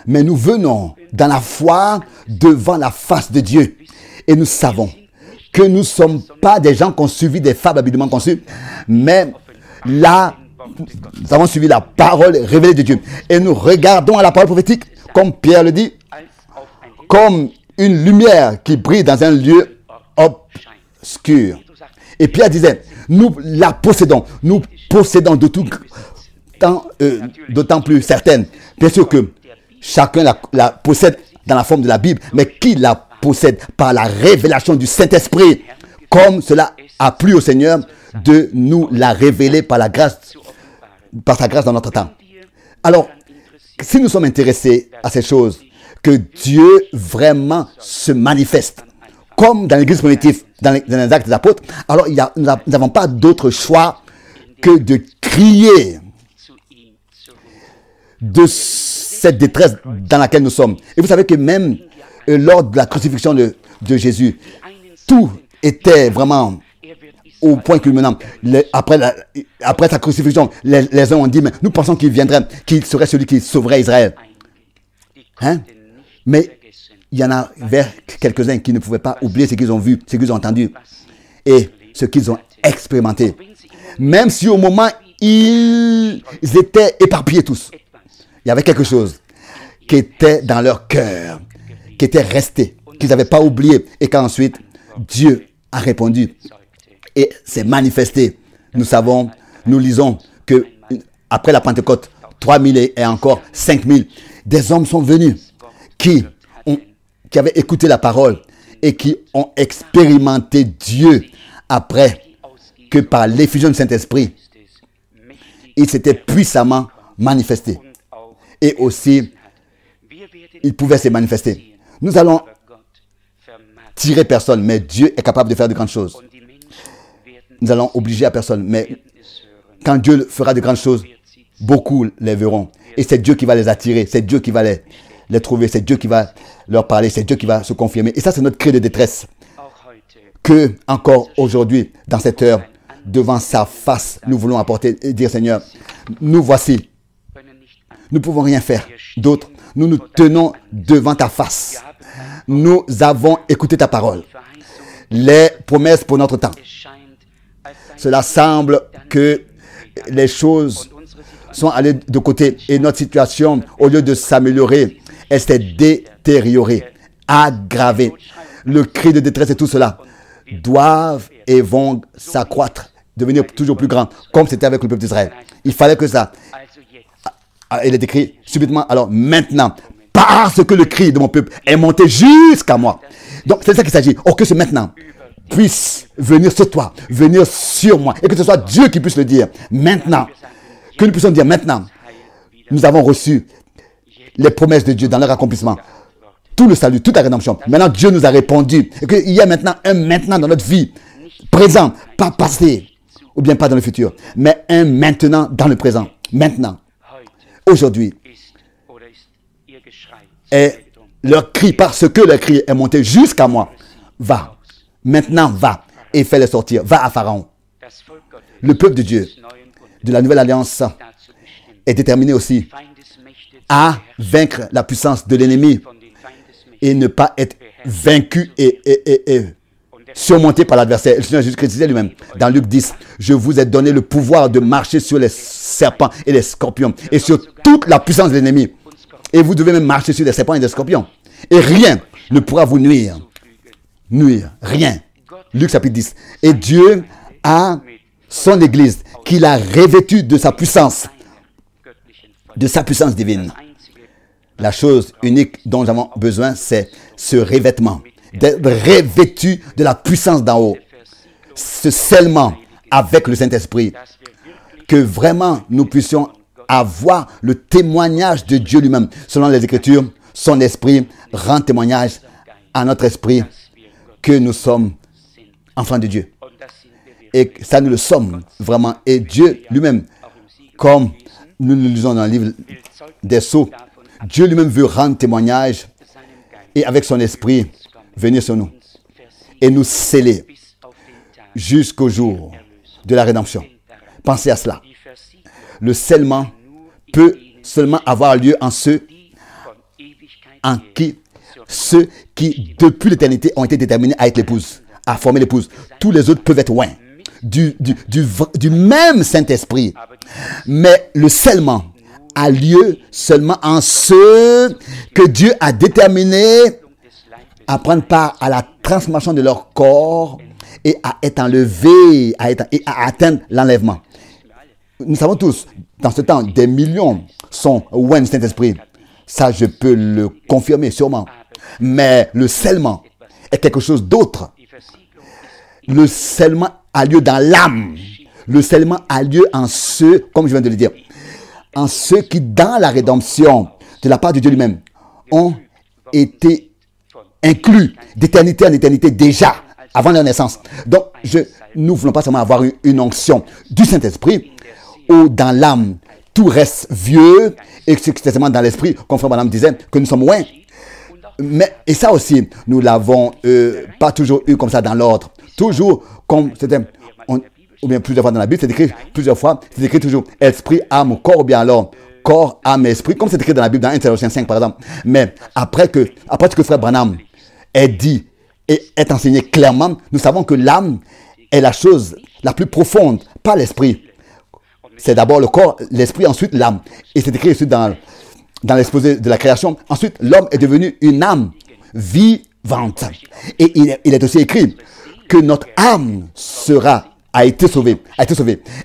Mais nous venons dans la foi devant la face de Dieu. Et nous savons que nous ne sommes pas des gens qui ont suivi des fables habilement conçues, mais là, nous avons suivi la parole révélée de Dieu. Et nous regardons à la parole prophétique, comme Pierre le dit, comme une lumière qui brille dans un lieu obscur. Et Pierre disait, nous la possédons. Nous possédons de tout temps, d'autant plus certaine. Bien sûr que chacun la possède dans la forme de la Bible, mais qui la possède par la révélation du Saint-Esprit, comme cela a plu au Seigneur de nous la révéler par sa grâce dans notre temps. Alors, si nous sommes intéressés à ces choses, que Dieu vraiment se manifeste, comme dans l'Église primitive, dans les Actes des Apôtres, alors nous n'avons pas d'autre choix que de crier de cette détresse dans laquelle nous sommes. Et vous savez que même lors de la crucifixion de Jésus, tout était vraiment au point culminant. Après sa crucifixion, les uns ont dit, mais nous pensons qu'il viendrait, qu'il serait celui qui sauverait Israël. Hein? Mais il y en a vers quelques-uns qui ne pouvaient pas oublier ce qu'ils ont vu, ce qu'ils ont entendu et ce qu'ils ont expérimenté. Même si au moment, ils étaient éparpillés tous. Il y avait quelque chose qui était dans leur cœur, qui était resté, qu'ils n'avaient pas oublié. Et qu'ensuite, Dieu a répondu et s'est manifesté. Nous savons, nous lisons que après la Pentecôte, 3000 et encore 5000, des hommes sont venus qui avaient écouté la parole et qui ont expérimenté Dieu après que par l'effusion du Saint-Esprit, il s'était puissamment manifesté. Et aussi, il pouvait se manifester. Nous allons tirer personne, mais Dieu est capable de faire de grandes choses. Nous allons obliger à personne, mais quand Dieu fera de grandes choses, beaucoup les verront. Et c'est Dieu qui va les attirer, c'est Dieu qui va les trouver, c'est Dieu qui va leur parler, c'est Dieu qui va se confirmer. Et ça, c'est notre cri de détresse. Que, encore aujourd'hui, dans cette heure, devant sa face, nous voulons apporter et dire, Seigneur, nous voici. Nous ne pouvons rien faire d'autre. Nous nous tenons devant ta face. Nous avons écouté ta parole. les promesses pour notre temps. Cela semble que les choses sont allées de côté et notre situation, au lieu de s'améliorer, elle s'est détériorée, aggravée. Le cri de détresse et tout cela doivent et vont s'accroître, devenir toujours plus grand, comme c'était avec le peuple d'Israël. Il fallait que ça. Il est écrit subitement, alors maintenant, parce que le cri de mon peuple est monté jusqu'à moi. Donc c'est ça qu'il s'agit. Oh, que ce maintenant puisse venir sur toi, venir sur moi, et que ce soit Dieu qui puisse le dire maintenant. Que nous puissions dire maintenant, nous avons reçu les promesses de Dieu dans leur accomplissement. Tout le salut, toute la rédemption. Maintenant, Dieu nous a répondu. Et qu'il y a maintenant un maintenant dans notre vie. Présent, pas passé, ou bien pas dans le futur, mais un maintenant dans le présent. Maintenant, aujourd'hui. Et leur cri, parce que leur cri est monté jusqu'à moi, va, maintenant va, et fais-les sortir. Va à Pharaon. Le peuple de Dieu, de la nouvelle alliance, est déterminé aussi à vaincre la puissance de l'ennemi et ne pas être vaincu et surmonté par l'adversaire. Le Seigneur Jésus-Christ disait lui-même dans Luc 10, je vous ai donné le pouvoir de marcher sur les serpents et les scorpions et sur toute la puissance de l'ennemi. Et vous devez même marcher sur les serpents et les scorpions. Et rien ne pourra vous nuire. Nuire, rien. Luc chapitre 10. Et Dieu a son Église qu'il a revêtue de sa puissance divine. La chose unique dont nous avons besoin, c'est ce revêtement, d'être revêtu de la puissance d'en haut, ce scellement avec le Saint-Esprit, que vraiment nous puissions avoir le témoignage de Dieu lui-même. Selon les Écritures, son Esprit rend témoignage à notre esprit que nous sommes enfants de Dieu. Et ça, nous le sommes vraiment. Et Dieu lui-même, comme nous le lisons dans le livre des Sceaux, Dieu lui-même veut rendre témoignage et avec son esprit venir sur nous et nous sceller jusqu'au jour de la rédemption. Pensez à cela. Le scellement peut seulement avoir lieu en ceux qui, depuis l'éternité, ont été déterminés à être l'épouse, à former l'épouse. Tous les autres peuvent être loin du même Saint-Esprit. Mais le scellement a lieu seulement en ceux que Dieu a déterminés à prendre part à la transformation de leur corps et à être enlevés et à atteindre l'enlèvement. Nous savons tous, dans ce temps, des millions sont loin du Saint-Esprit. Ça, je peux le confirmer sûrement. Mais le scellement est quelque chose d'autre. Le scellement a lieu dans l'âme. Le scellement a lieu en ceux, comme je viens de le dire, en ceux qui, dans la rédemption de la part de Dieu lui-même, ont été inclus d'éternité en éternité déjà, avant leur naissance. Donc, nous ne voulons pas seulement avoir une onction du Saint-Esprit, où dans l'âme, tout reste vieux, et que c'est seulement dans l'esprit, comme Frère Branham disait, que nous sommes loin. Et ça aussi, nous l'avons pas toujours eu comme ça dans l'ordre. Toujours comme c'était, ou bien plusieurs fois dans la Bible, c'est écrit plusieurs fois, c'est écrit toujours esprit, âme, corps, ou bien alors corps, âme, esprit, comme c'est écrit dans la Bible, dans 1 Thessaloniciens 5 par exemple. Mais après que Frère Branham ait dit et est enseigné clairement, nous savons que l'âme est la chose la plus profonde, pas l'esprit. C'est d'abord le corps, l'esprit, ensuite l'âme. Et c'est écrit ici dans l'exposé de la création. Ensuite, l'homme est devenu une âme vivante. Et il est aussi écrit que notre âme a été sauvée.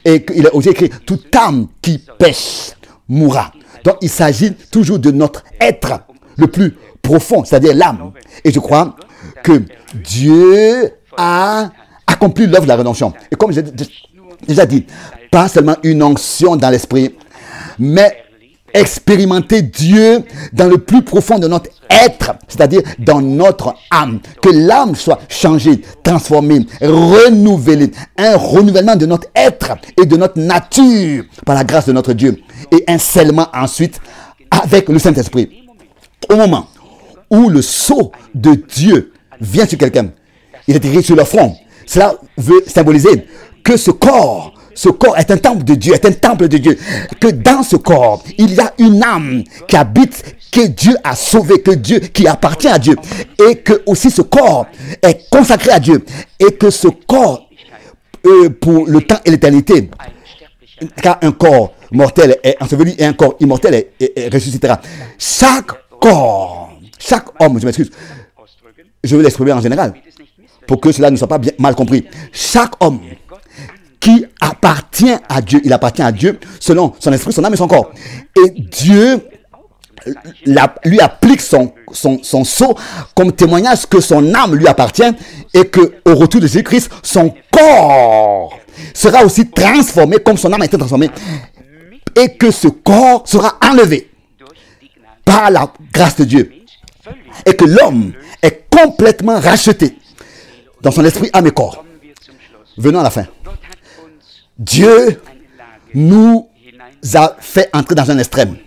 Et il est aussi écrit, toute âme qui pêche mourra. Donc, il s'agit toujours de notre être le plus profond, c'est-à-dire l'âme. Et je crois que Dieu a accompli l'œuvre de la rédemption. Et comme j'ai déjà dit, pas seulement une onction dans l'esprit, mais expérimenter Dieu dans le plus profond de notre être, c'est-à-dire dans notre âme. Que l'âme soit changée, transformée, renouvelée. Un renouvellement de notre être et de notre nature par la grâce de notre Dieu. Et un scellement ensuite avec le Saint-Esprit. Au moment où le sceau de Dieu vient sur quelqu'un, il est écrit sur le front. Cela veut symboliser que ce corps ce corps est un temple de Dieu, est un temple de Dieu. Que dans ce corps, il y a une âme qui habite, que Dieu a sauvé, qui appartient à Dieu. Et que aussi ce corps est consacré à Dieu. Et que ce corps, pour le temps et l'éternité, car un corps mortel est enseveli et un corps immortel ressuscitera. Chaque corps, chaque homme, je m'excuse, je vais l'exprimer en général, pour que cela ne soit pas bien, mal compris. Chaque homme qui appartient à Dieu, il appartient à Dieu selon son esprit, son âme et son corps. Et Dieu lui applique son sceau comme témoignage que son âme lui appartient et qu'au retour de Jésus-Christ, son corps sera aussi transformé comme son âme a été transformée et que ce corps sera enlevé par la grâce de Dieu et que l'homme est complètement racheté dans son esprit, âme et corps. Venons à la fin. Dieu nous a fait entrer dans un extrême,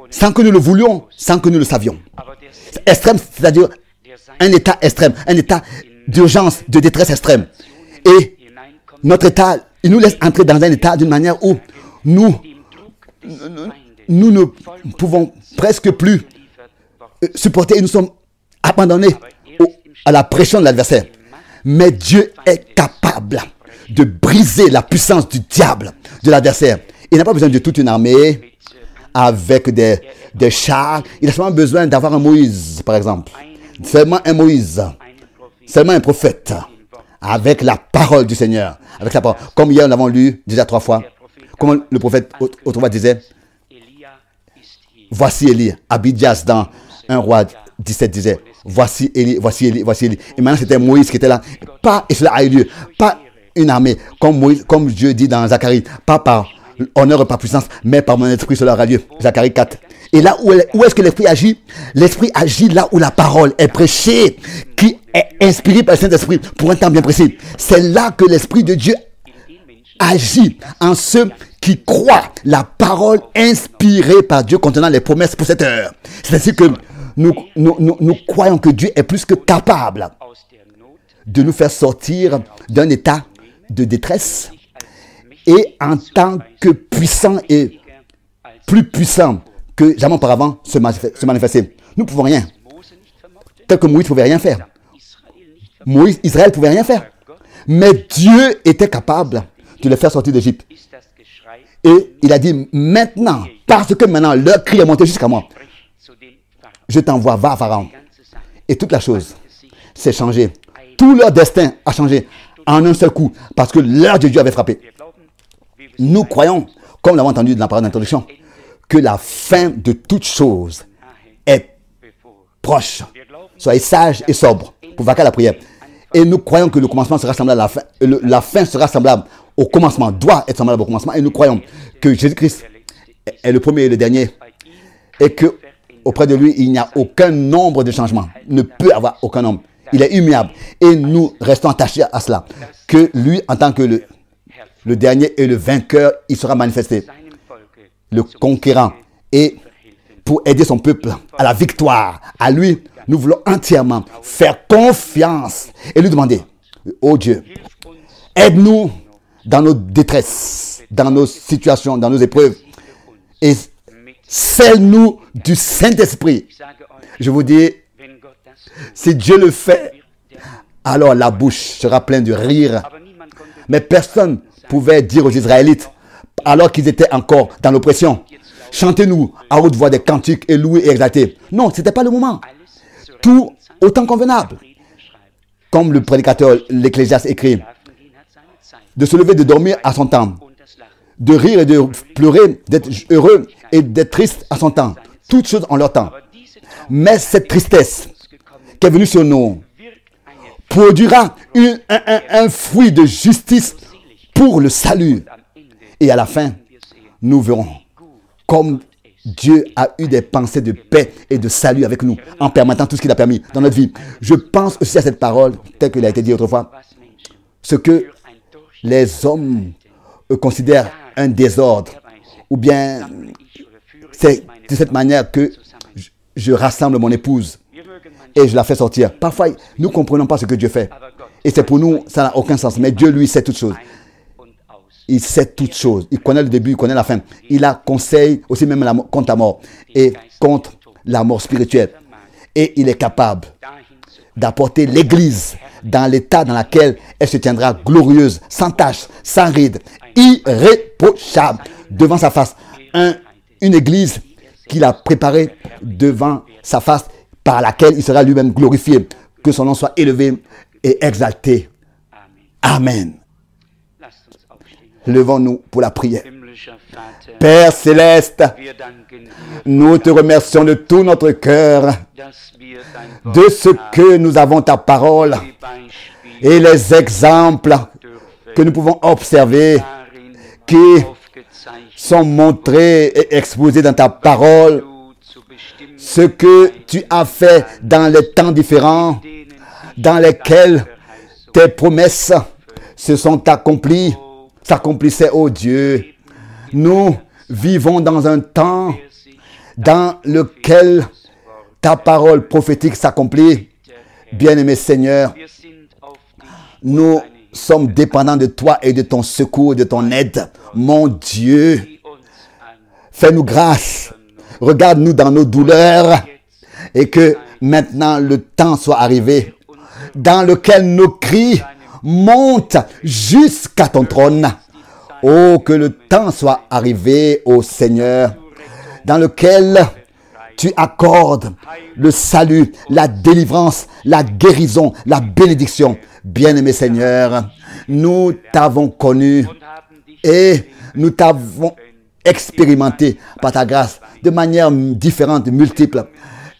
sans que nous le voulions, sans que nous le savions. Extrême, c'est-à-dire un état extrême, un état d'urgence, de détresse extrême. Et notre état, il nous laisse entrer dans un état d'une manière où nous ne pouvons presque plus supporter et nous sommes abandonnés à la pression de l'adversaire. Mais Dieu est capable de briser la puissance du diable, de l'adversaire. Il n'a pas besoin de toute une armée avec des chars. Il a seulement besoin d'avoir un Moïse, par exemple. Seulement un Moïse. Seulement un prophète. Avec la parole du Seigneur. Avec la parole. Comme hier, nous l'avons lu déjà 3 fois. Comme le prophète autrefois disait, voici Élie. Abdias dans 1 Roi 17 disait, voici Élie, voici Élie, voici Élie. Et maintenant c'était Moïse qui était là. Et cela a eu lieu. Pas une armée, comme Dieu dit dans Zacharie, pas par honneur et par puissance, mais par mon esprit cela aura lieu. Zacharie 4. Et là où est-ce que l'esprit agit? L'esprit agit là où la parole est prêchée, qui est inspirée par le Saint-Esprit pour un temps bien précis. C'est là que l'esprit de Dieu agit en ceux qui croient la parole inspirée par Dieu contenant les promesses pour cette heure. C'est-à-dire que nous croyons que Dieu est plus que capable de nous faire sortir d'un état de détresse et en tant que puissant et plus puissant que jamais auparavant se manifester. Nous ne pouvons rien. Tel que Moïse ne pouvait rien faire. Israël ne pouvait rien faire. Mais Dieu était capable de les faire sortir d'Égypte. Et il a dit maintenant, parce que maintenant leur cri est monté jusqu'à moi, je t'envoie, va à Pharaon. Et toute la chose s'est changée. Tout leur destin a changé en un seul coup, parce que l'heure de Dieu avait frappé. Nous croyons, comme nous l'avons entendu dans la parole d'introduction, que la fin de toute chose est proche. Soyez sages et sobres pour vaquer à la prière. Et nous croyons que le commencement sera semblable à la fin. La fin sera semblable au commencement, doit être semblable au commencement. Et nous croyons que Jésus-Christ est le premier et le dernier. Et que auprès de lui, il n'y a aucun nombre de changements. Ne peut avoir aucun nombre. Il est immuable. Et nous restons attachés à cela. Que lui, en tant que le dernier et le vainqueur, il sera manifesté. Le conquérant. Et pour aider son peuple à la victoire, à lui, nous voulons entièrement faire confiance et lui demander, oh Dieu, aide-nous dans nos détresses, dans nos situations, dans nos épreuves. Et scelle-nous du Saint-Esprit. Je vous dis, si Dieu le fait, alors la bouche sera pleine de rire. Mais personne ne pouvait dire aux Israélites, alors qu'ils étaient encore dans l'oppression, chantez-nous à haute voix des cantiques et louez et exaltez. Non, ce n'était pas le moment. Tout autant convenable. Comme le prédicateur, l'Ecclésiaste écrit, de se lever, de dormir à son temps, de rire et de pleurer, d'être heureux et d'être triste à son temps. Toutes choses en leur temps. Mais cette tristesse qui est venue sur nous produira un fruit de justice pour le salut. Et à la fin, nous verrons comme Dieu a eu des pensées de paix et de salut avec nous en permettant tout ce qu'il a permis dans notre vie. Je pense aussi à cette parole, telle qu'il a été dit autrefois, ce que les hommes considèrent un désordre, ou bien c'est de cette manière que je rassemble mon épouse et je la fais sortir. Parfois, nous ne comprenons pas ce que Dieu fait. Et c'est pour nous, ça n'a aucun sens. Mais Dieu, lui, sait toutes choses. Il sait toutes choses. Il connaît le début, il connaît la fin. Il a conseil aussi même contre la mort et contre la mort spirituelle. Et il est capable d'apporter l'Église dans l'état dans lequel elle se tiendra glorieuse, sans tache, sans ride, irréprochable devant sa face. Une Église qu'il a préparée devant sa face, par laquelle il sera lui-même glorifié. Que son nom soit élevé et exalté. Amen. Levons-nous pour la prière. Père céleste, nous te remercions de tout notre cœur de ce que nous avons ta parole et les exemples que nous pouvons observer qui sont montrés et exposés dans ta parole. Ce que tu as fait dans les temps différents dans lesquels tes promesses se sont accomplies, s'accomplissaient, ô Dieu. Nous vivons dans un temps dans lequel ta parole prophétique s'accomplit. Bien-aimé Seigneur, nous sommes dépendants de toi et de ton secours, de ton aide. Mon Dieu, fais-nous grâce. Regarde-nous dans nos douleurs et que maintenant le temps soit arrivé dans lequel nos cris montent jusqu'à ton trône. Oh, que le temps soit arrivé, ô Seigneur, dans lequel tu accordes le salut, la délivrance, la guérison, la bénédiction. Bien-aimé Seigneur, nous t'avons connu et nous t'avons expérimenté par ta grâce de manière différente, multiple.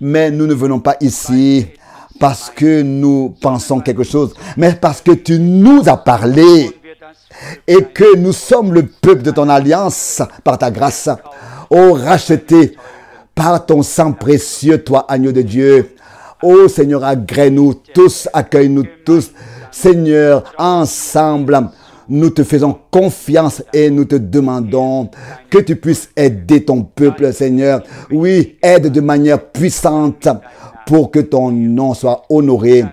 Mais nous ne venons pas ici parce que nous pensons quelque chose, mais parce que tu nous as parlé et que nous sommes le peuple de ton alliance par ta grâce. Oh, racheté par ton sang précieux, toi, agneau de Dieu. Oh Seigneur, agrée-nous tous, accueille-nous tous. Seigneur, ensemble, nous te faisons confiance et nous te demandons que tu puisses aider ton peuple, Seigneur. Oui, aide de manière puissante pour que ton nom soit honoré.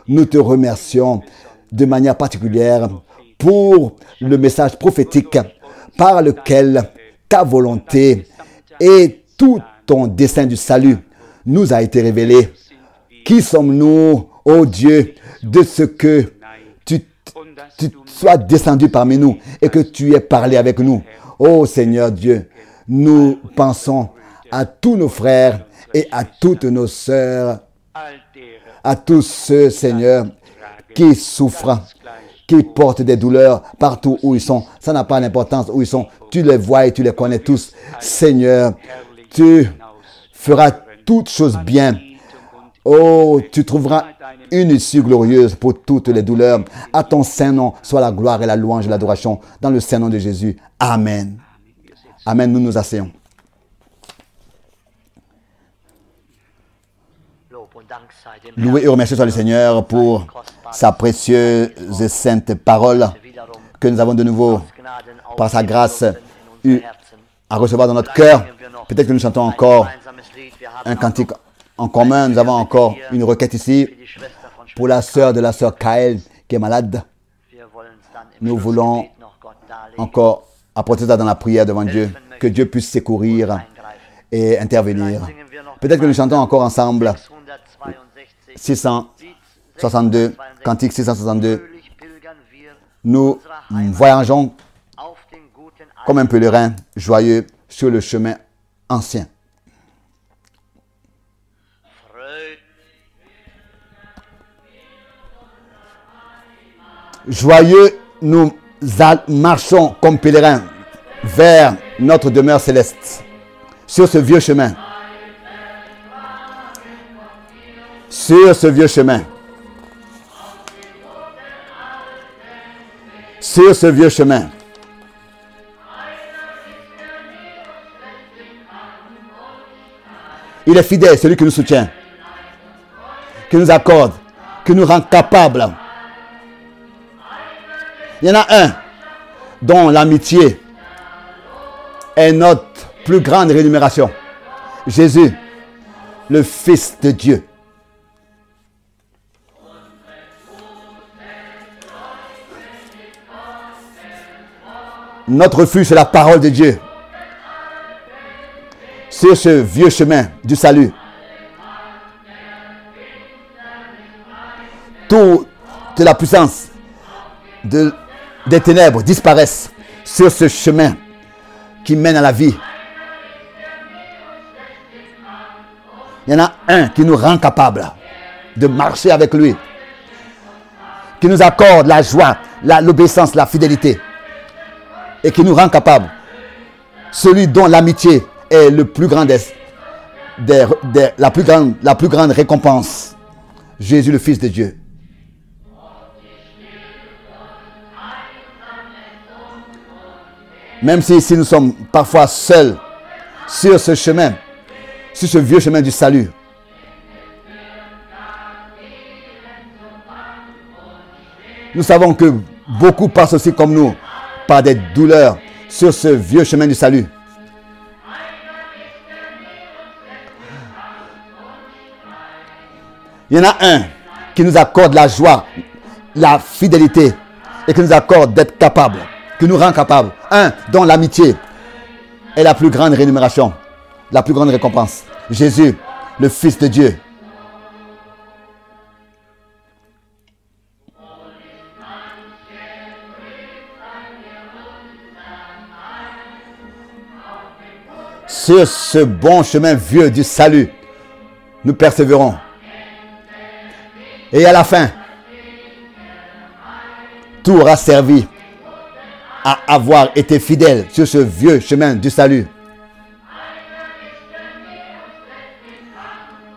Nous te remercions de manière particulière pour le message prophétique par lequel ta volonté et tout ton dessein du salut nous a été révélé. Qui sommes-nous, ô Dieu, de ce que tu sois descendu parmi nous et que tu aies parlé avec nous? Ô Seigneur Dieu, nous pensons à tous nos frères et à toutes nos sœurs, à tous ceux, Seigneur, qui souffrent, qui portent des douleurs partout où ils sont. Ça n'a pas d'importance où ils sont. Tu les vois et tu les connais tous. Seigneur, tu feras toutes choses bien. Oh, tu trouveras une issue glorieuse pour toutes les douleurs. À ton saint nom soit la gloire et la louange et l'adoration dans le saint nom de Jésus. Amen. Amen. Nous nous asseyons. Loué et remercié soit le Seigneur pour sa précieuse et sainte parole que nous avons de nouveau, par sa grâce, eu à recevoir dans notre cœur. Peut-être que nous chantons encore un cantique en commun. Nous avons encore une requête ici pour la sœur de la sœur Kael qui est malade. Nous voulons encore apporter ça dans la prière devant Dieu, que Dieu puisse secourir et intervenir. Peut-être que nous chantons encore ensemble 662, cantique 662. Nous voyageons comme un pèlerin joyeux sur le chemin ancien. Joyeux, nous marchons comme pèlerins vers notre demeure céleste, sur ce vieux chemin. Sur ce vieux chemin. Sur ce vieux chemin. Il est fidèle, celui qui nous soutient, qui nous accorde, qui nous rend capables. Il y en a un dont l'amitié est notre plus grande rémunération. Jésus, le Fils de Dieu. Notre refuge, c'est la parole de Dieu. Sur ce vieux chemin du salut, toute la puissance des ténèbres disparaissent sur ce chemin qui mène à la vie. Il y en a un qui nous rend capables de marcher avec lui, qui nous accorde la joie, l'obéissance, la fidélité, et qui nous rend capables. Celui dont l'amitié est le plus grand la plus grande récompense. Jésus, le Fils de Dieu. Même si nous sommes parfois seuls sur ce chemin, sur ce vieux chemin du salut, nous savons que beaucoup passent aussi comme nous par des douleurs sur ce vieux chemin du salut. Il y en a un qui nous accorde la joie, la fidélité et qui nous accorde d'être capables, qui nous rend capables. Un dont l'amitié est la plus grande rémunération, la plus grande récompense. Jésus, le Fils de Dieu. Sur ce bon chemin vieux du salut, nous persévérons. Et à la fin, tout aura servi à avoir été fidèle sur ce vieux chemin du salut.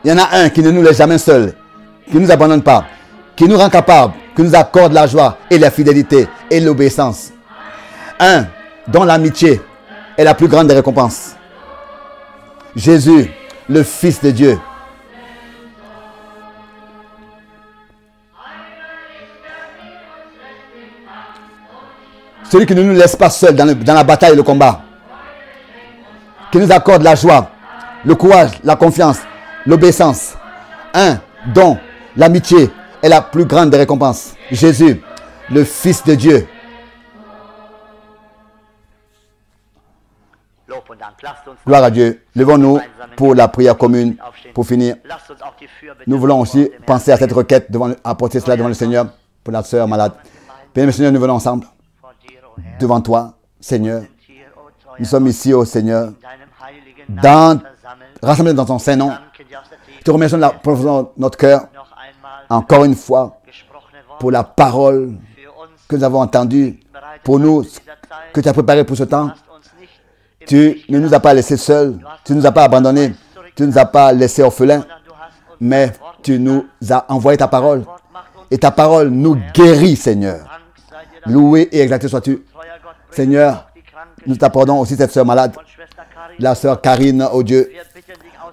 Il y en a un qui ne nous laisse jamais seuls, qui ne nous abandonne pas, qui nous rend capables, qui nous accorde la joie et la fidélité et l'obéissance. Un dont l'amitié est la plus grande des récompenses. Jésus, le Fils de Dieu. Celui qui ne nous laisse pas seuls dans la bataille et le combat. Qui nous accorde la joie, le courage, la confiance, l'obéissance. Un dont l'amitié est la plus grande des récompenses. Jésus, le Fils de Dieu. Gloire à Dieu. Levons-nous pour la prière commune. Pour finir, nous voulons aussi penser à cette requête, apporter cela devant le Seigneur pour la sœur malade. Bien, Seigneur, nous venons ensemble devant toi, Seigneur. Nous sommes ici, ô Seigneur, rassemblés dans ton Saint-Nom. Te remercions de la profondeur de notre cœur, encore une fois, pour la parole que nous avons entendue, pour nous, que tu as préparé pour ce temps. Tu ne nous as pas laissés seuls, tu ne nous as pas abandonnés, tu ne nous as pas laissés orphelins, mais tu nous as envoyé ta parole. Et ta parole nous guérit, Seigneur. Loué et exalté sois-tu. Seigneur, nous t'apportons aussi cette sœur malade, la sœur Karine, oh Dieu.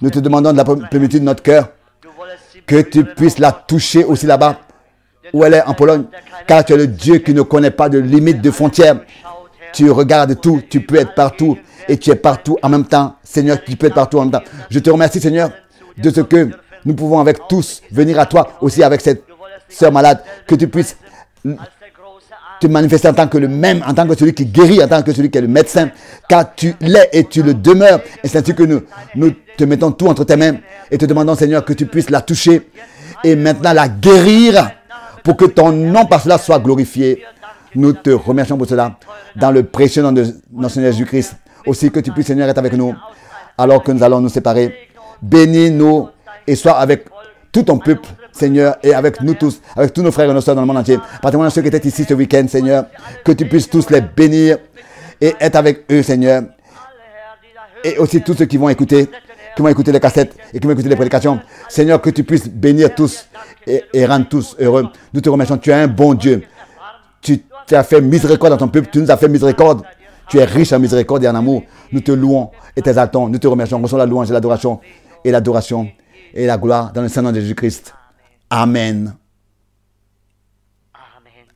Nous te demandons de la plénitude de notre cœur, que tu puisses la toucher aussi là-bas, où elle est en Pologne, car tu es le Dieu qui ne connaît pas de limite, de frontières. Tu regardes tout, tu peux être partout, et tu es partout en même temps. Seigneur, tu peux être partout en même temps. Je te remercie, Seigneur, de ce que nous pouvons avec tous venir à toi, aussi avec cette sœur malade, que tu puisses te manifester en tant que le même, en tant que celui qui guérit, en tant que celui qui est le médecin, car tu l'es et tu le demeures. Et c'est ainsi que nous te mettons tout entre tes mains et te demandons, Seigneur, que tu puisses la toucher et maintenant la guérir pour que ton nom par cela soit glorifié. Nous te remercions pour cela dans le précieux nom de notre Seigneur Jésus-Christ. Aussi que tu puisses, Seigneur, être avec nous alors que nous allons nous séparer. Bénis-nous et sois avec tout ton peuple, Seigneur, et avec nous tous, avec tous nos frères et nos soeurs dans le monde entier. Particulièrement ceux qui étaient ici ce week-end, Seigneur, que tu puisses tous les bénir et être avec eux, Seigneur. Et aussi tous ceux qui vont écouter les cassettes et qui vont écouter les prédications. Seigneur, que tu puisses bénir tous et rendre tous heureux. Nous te remercions, tu es un bon Dieu. Tu as fait miséricorde dans ton peuple, tu nous as fait miséricorde. Tu es riche en miséricorde et en amour. Nous te louons et t'exaltons. Nous te remercions. Reçois la louange et l'adoration et la gloire dans le Saint-Nom de Jésus-Christ. Amen.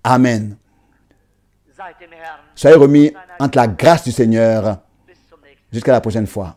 Amen. Soyez remis entre la grâce du Seigneur. Jusqu'à la prochaine fois.